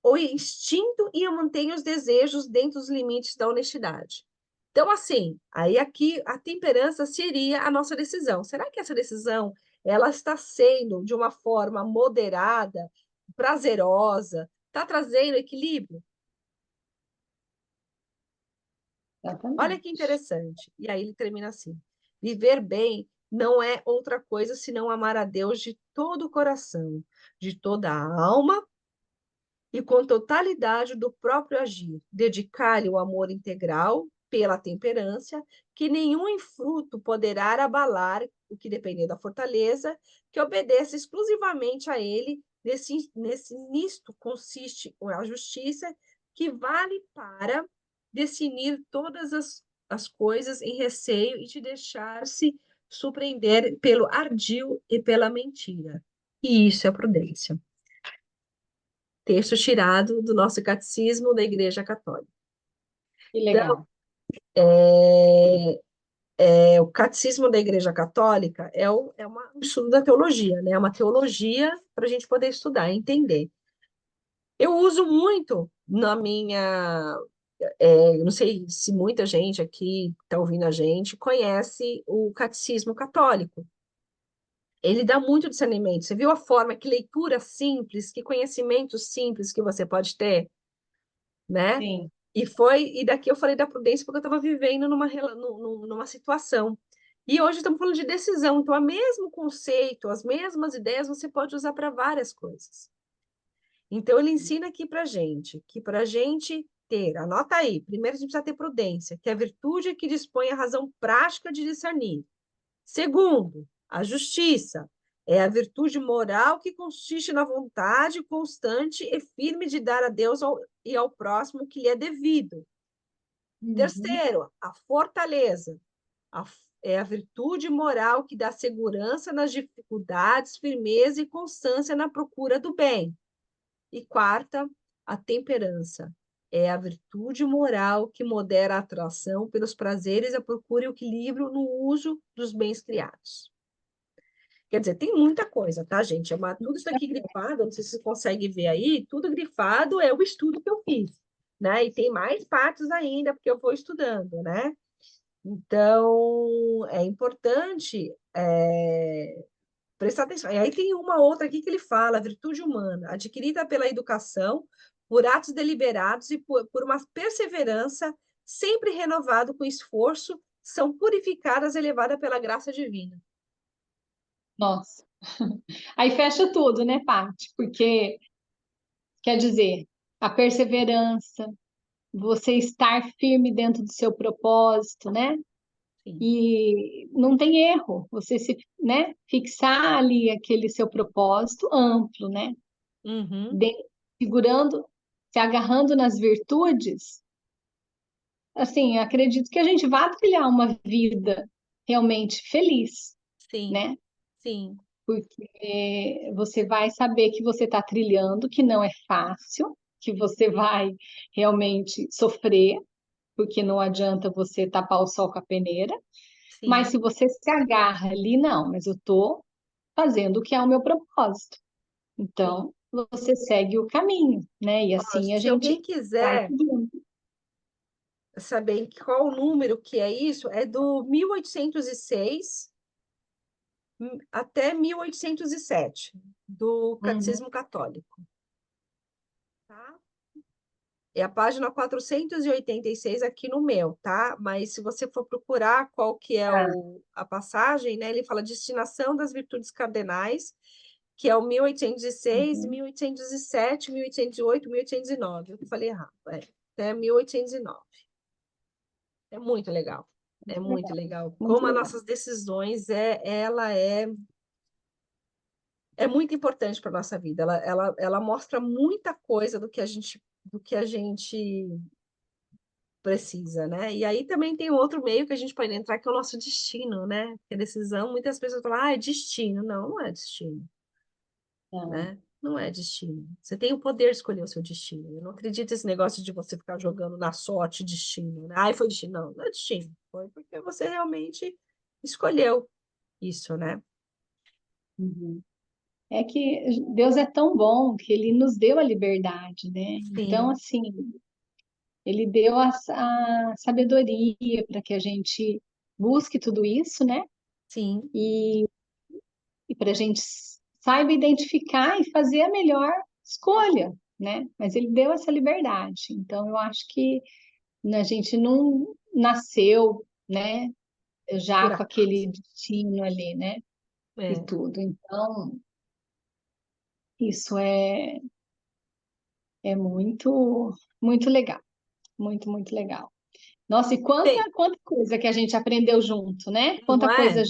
o instinto e mantém os desejos dentro dos limites da honestidade. Então, assim, aí aqui a temperança seria a nossa decisão. Será que essa decisão ela está sendo de uma forma moderada, prazerosa, está trazendo equilíbrio? Olha que Exatamente. interessante. E aí ele termina assim: viver bem não é outra coisa senão amar a Deus de todo o coração, de toda a alma e com totalidade do próprio agir, dedicar-lhe o amor integral pela temperança, que nenhum fruto poderá abalar o que depender da fortaleza, que obedeça exclusivamente a ele. Nisto consiste a justiça, que vale para definir todas as coisas em receio e te deixar-se surpreender pelo ardil e pela mentira. E isso é prudência. Texto tirado do nosso catecismo da Igreja Católica. Que Então, legal. o catecismo da Igreja Católica um estudo da teologia, né? É uma teologia para a gente poder estudar, entender. Eu uso muito na minha. Não sei se muita gente aqui está ouvindo a gente conhece o catecismo católico. Ele dá muito discernimento. Você viu a forma, que leitura simples, que conhecimento simples que você pode ter, né? Sim. E daqui eu falei da prudência porque eu estava vivendo numa situação. E hoje estamos falando de decisão, então o mesmo conceito, as mesmas ideias você pode usar para várias coisas. Então ele ensina aqui para gente que para a gente ter, anota aí, primeiro a gente precisa ter prudência, que é a virtude que dispõe a razão prática de discernir. Segundo, a justiça é a virtude moral que consiste na vontade constante e firme de dar a Deus e ao próximo o que lhe é devido. Uhum. Terceiro, a fortaleza a, é a virtude moral que dá segurança nas dificuldades, firmeza e constância na procura do bem. E quarta, a temperança é a virtude moral que modera a atração pelos prazeres e procura o equilíbrio no uso dos bens criados. Quer dizer, tem muita coisa, tá, gente? Tudo isso aqui grifado, não sei se você consegue ver aí, tudo grifado é o estudo que eu fiz, né? E tem mais partes ainda, porque eu vou estudando, né? Então, é importante prestar atenção. E aí tem uma outra aqui que ele fala, virtude humana, adquirida pela educação, por atos deliberados e por uma perseverança sempre renovado com esforço, são purificadas e elevadas pela graça divina. Nossa. Aí fecha tudo, né, Paty? Porque, quer dizer, a perseverança, você estar firme dentro do seu propósito, né? Sim. E não tem erro, você se, né, fixar ali aquele seu propósito amplo, né? Uhum. De- segurando, se agarrando nas virtudes, assim, acredito que a gente vai trilhar uma vida realmente feliz, Sim, né? sim, Porque você vai saber que você está trilhando, que não é fácil, que você vai realmente sofrer, porque não adianta você tapar o sol com a peneira, mas sim, se você se agarra ali, não, mas eu estou fazendo o que é o meu propósito. sim. Então, você segue o caminho, né? E Ó, assim a se alguém gente vai quiser seguindo. saber qual o número que é isso, é do 1806 até 1807 do Uhum, Catecismo Católico, tá? É a página 486 aqui no meu, tá? Mas se você for procurar qual que é tá. a passagem, né? Ele fala destinação das virtudes cardenais, que é o 1806, Uhum, 1807, 1808, 1809. Eu falei errado, até 1809. É muito legal. É muito muito legal, legal. muito Como as legal. nossas decisões ela é muito importante para nossa vida. Ela mostra muita coisa do que a gente precisa, né? E aí também tem outro meio que a gente pode entrar, que é o nosso destino, né? Porque a decisão, muitas pessoas falam, é destino. Não, não é destino, Não. né? Não é destino. Você tem o poder de escolher o seu destino. Eu não acredito nesse negócio de você ficar jogando na sorte destino, né? Ai, foi destino. Não, não é destino. Foi porque você realmente escolheu isso, né? Uhum. É que Deus é tão bom que Ele nos deu a liberdade, né? Então, Sim, assim, Ele deu a sabedoria para que a gente busque tudo isso, né? sim, E, e para a gente saiba identificar e fazer a melhor escolha, né? Mas Ele deu essa liberdade. Então, eu acho que a gente não nasceu, né? por Já com acaso. aquele destino ali, né? E É. tudo. Então, isso é muito, muito legal. Muito, muito legal. Nossa, e Bem, quanta coisa que a gente aprendeu junto, né? não Quanta coisa é?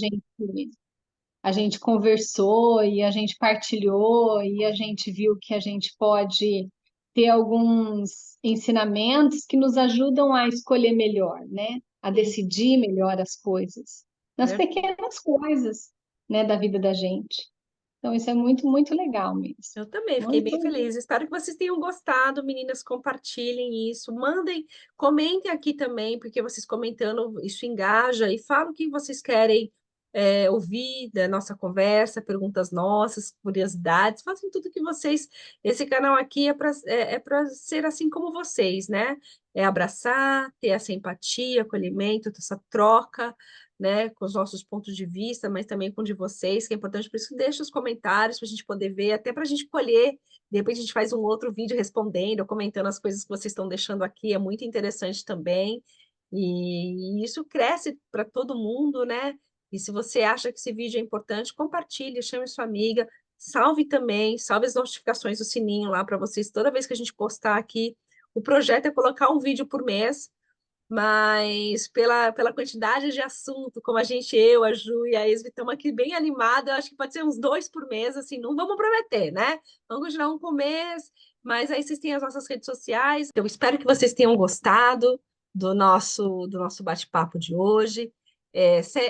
a gente conversou e a gente partilhou e a gente viu que a gente pode ter alguns ensinamentos que nos ajudam a escolher melhor, né? A Sim, decidir melhor as coisas, nas verdade. pequenas coisas, né, da vida da gente. Então, isso é muito, muito legal mesmo. Eu também fiquei bem Muito. feliz. Espero que vocês tenham gostado, meninas. Compartilhem isso, mandem, comentem aqui também, porque vocês comentando isso engaja e falam o que vocês querem ouvir da nossa conversa, perguntas nossas, curiosidades. Façam tudo que vocês. Esse canal aqui é para ser assim como vocês, né? É abraçar, ter essa empatia, acolhimento, essa troca, né, com os nossos pontos de vista, mas também com o de vocês, que é importante. Por isso, deixa os comentários para a gente poder ver, até para a gente colher. De repente, a gente faz um outro vídeo respondendo, ou comentando as coisas que vocês estão deixando aqui, é muito interessante também. E isso cresce para todo mundo, né? E se você acha que esse vídeo é importante, compartilhe, chame sua amiga, salve também, salve as notificações do sininho lá para vocês, toda vez que a gente postar aqui. O projeto é colocar um vídeo por mês, mas pela quantidade de assunto, como eu, a Ju e a Esvi estamos aqui bem animados, eu acho que pode ser uns 2 por mês, assim, não vamos prometer, né? Vamos continuar um por mês, mas aí vocês têm as nossas redes sociais. Eu espero que vocês tenham gostado do nosso bate-papo de hoje.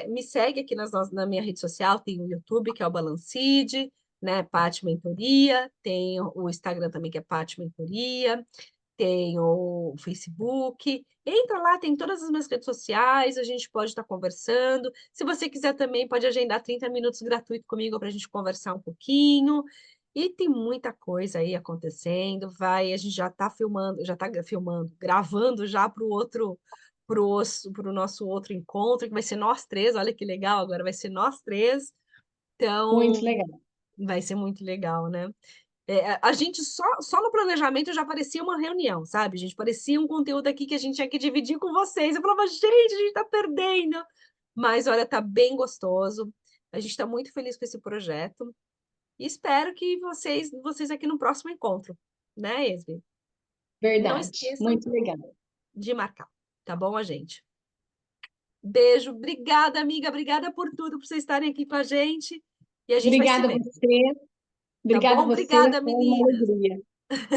Me segue aqui na minha rede social, tem o YouTube, que é o Balancide, né? Paty Mentoria, tem o Instagram também, que é Paty Mentoria. tem o Facebook. Entra lá, tem todas as minhas redes sociais, a gente pode estar conversando. Se você quiser também, pode agendar 30 minutos gratuito comigo para a gente conversar um pouquinho. E tem muita coisa aí acontecendo. A gente já está filmando, gravando já para o outro, para o nosso outro encontro, que vai ser nós três. Olha que legal, agora vai ser nós três. Muito Então, legal. vai ser muito legal, né? A gente só no planejamento já parecia uma reunião, sabe? A gente parecia um conteúdo aqui que a gente tinha que dividir com vocês. Eu falava, gente, a gente tá perdendo. Mas olha, tá bem gostoso. A gente está muito feliz com esse projeto. E espero que vocês aqui no próximo encontro, né, Esme? Não Verdade. esqueçam Muito legal. de marcar, tá bom, a gente? Beijo, obrigada, amiga, obrigada por tudo, por vocês estarem aqui com a gente. E a gente vai se Obrigada a ver, você. tá Obrigada a bom? você. Obrigada, Foi uma meninas. alegria.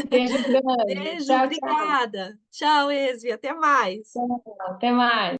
Beijo grande. Beijo, Tchau, tchau. obrigada. Tchau, Esme, até mais. Até mais.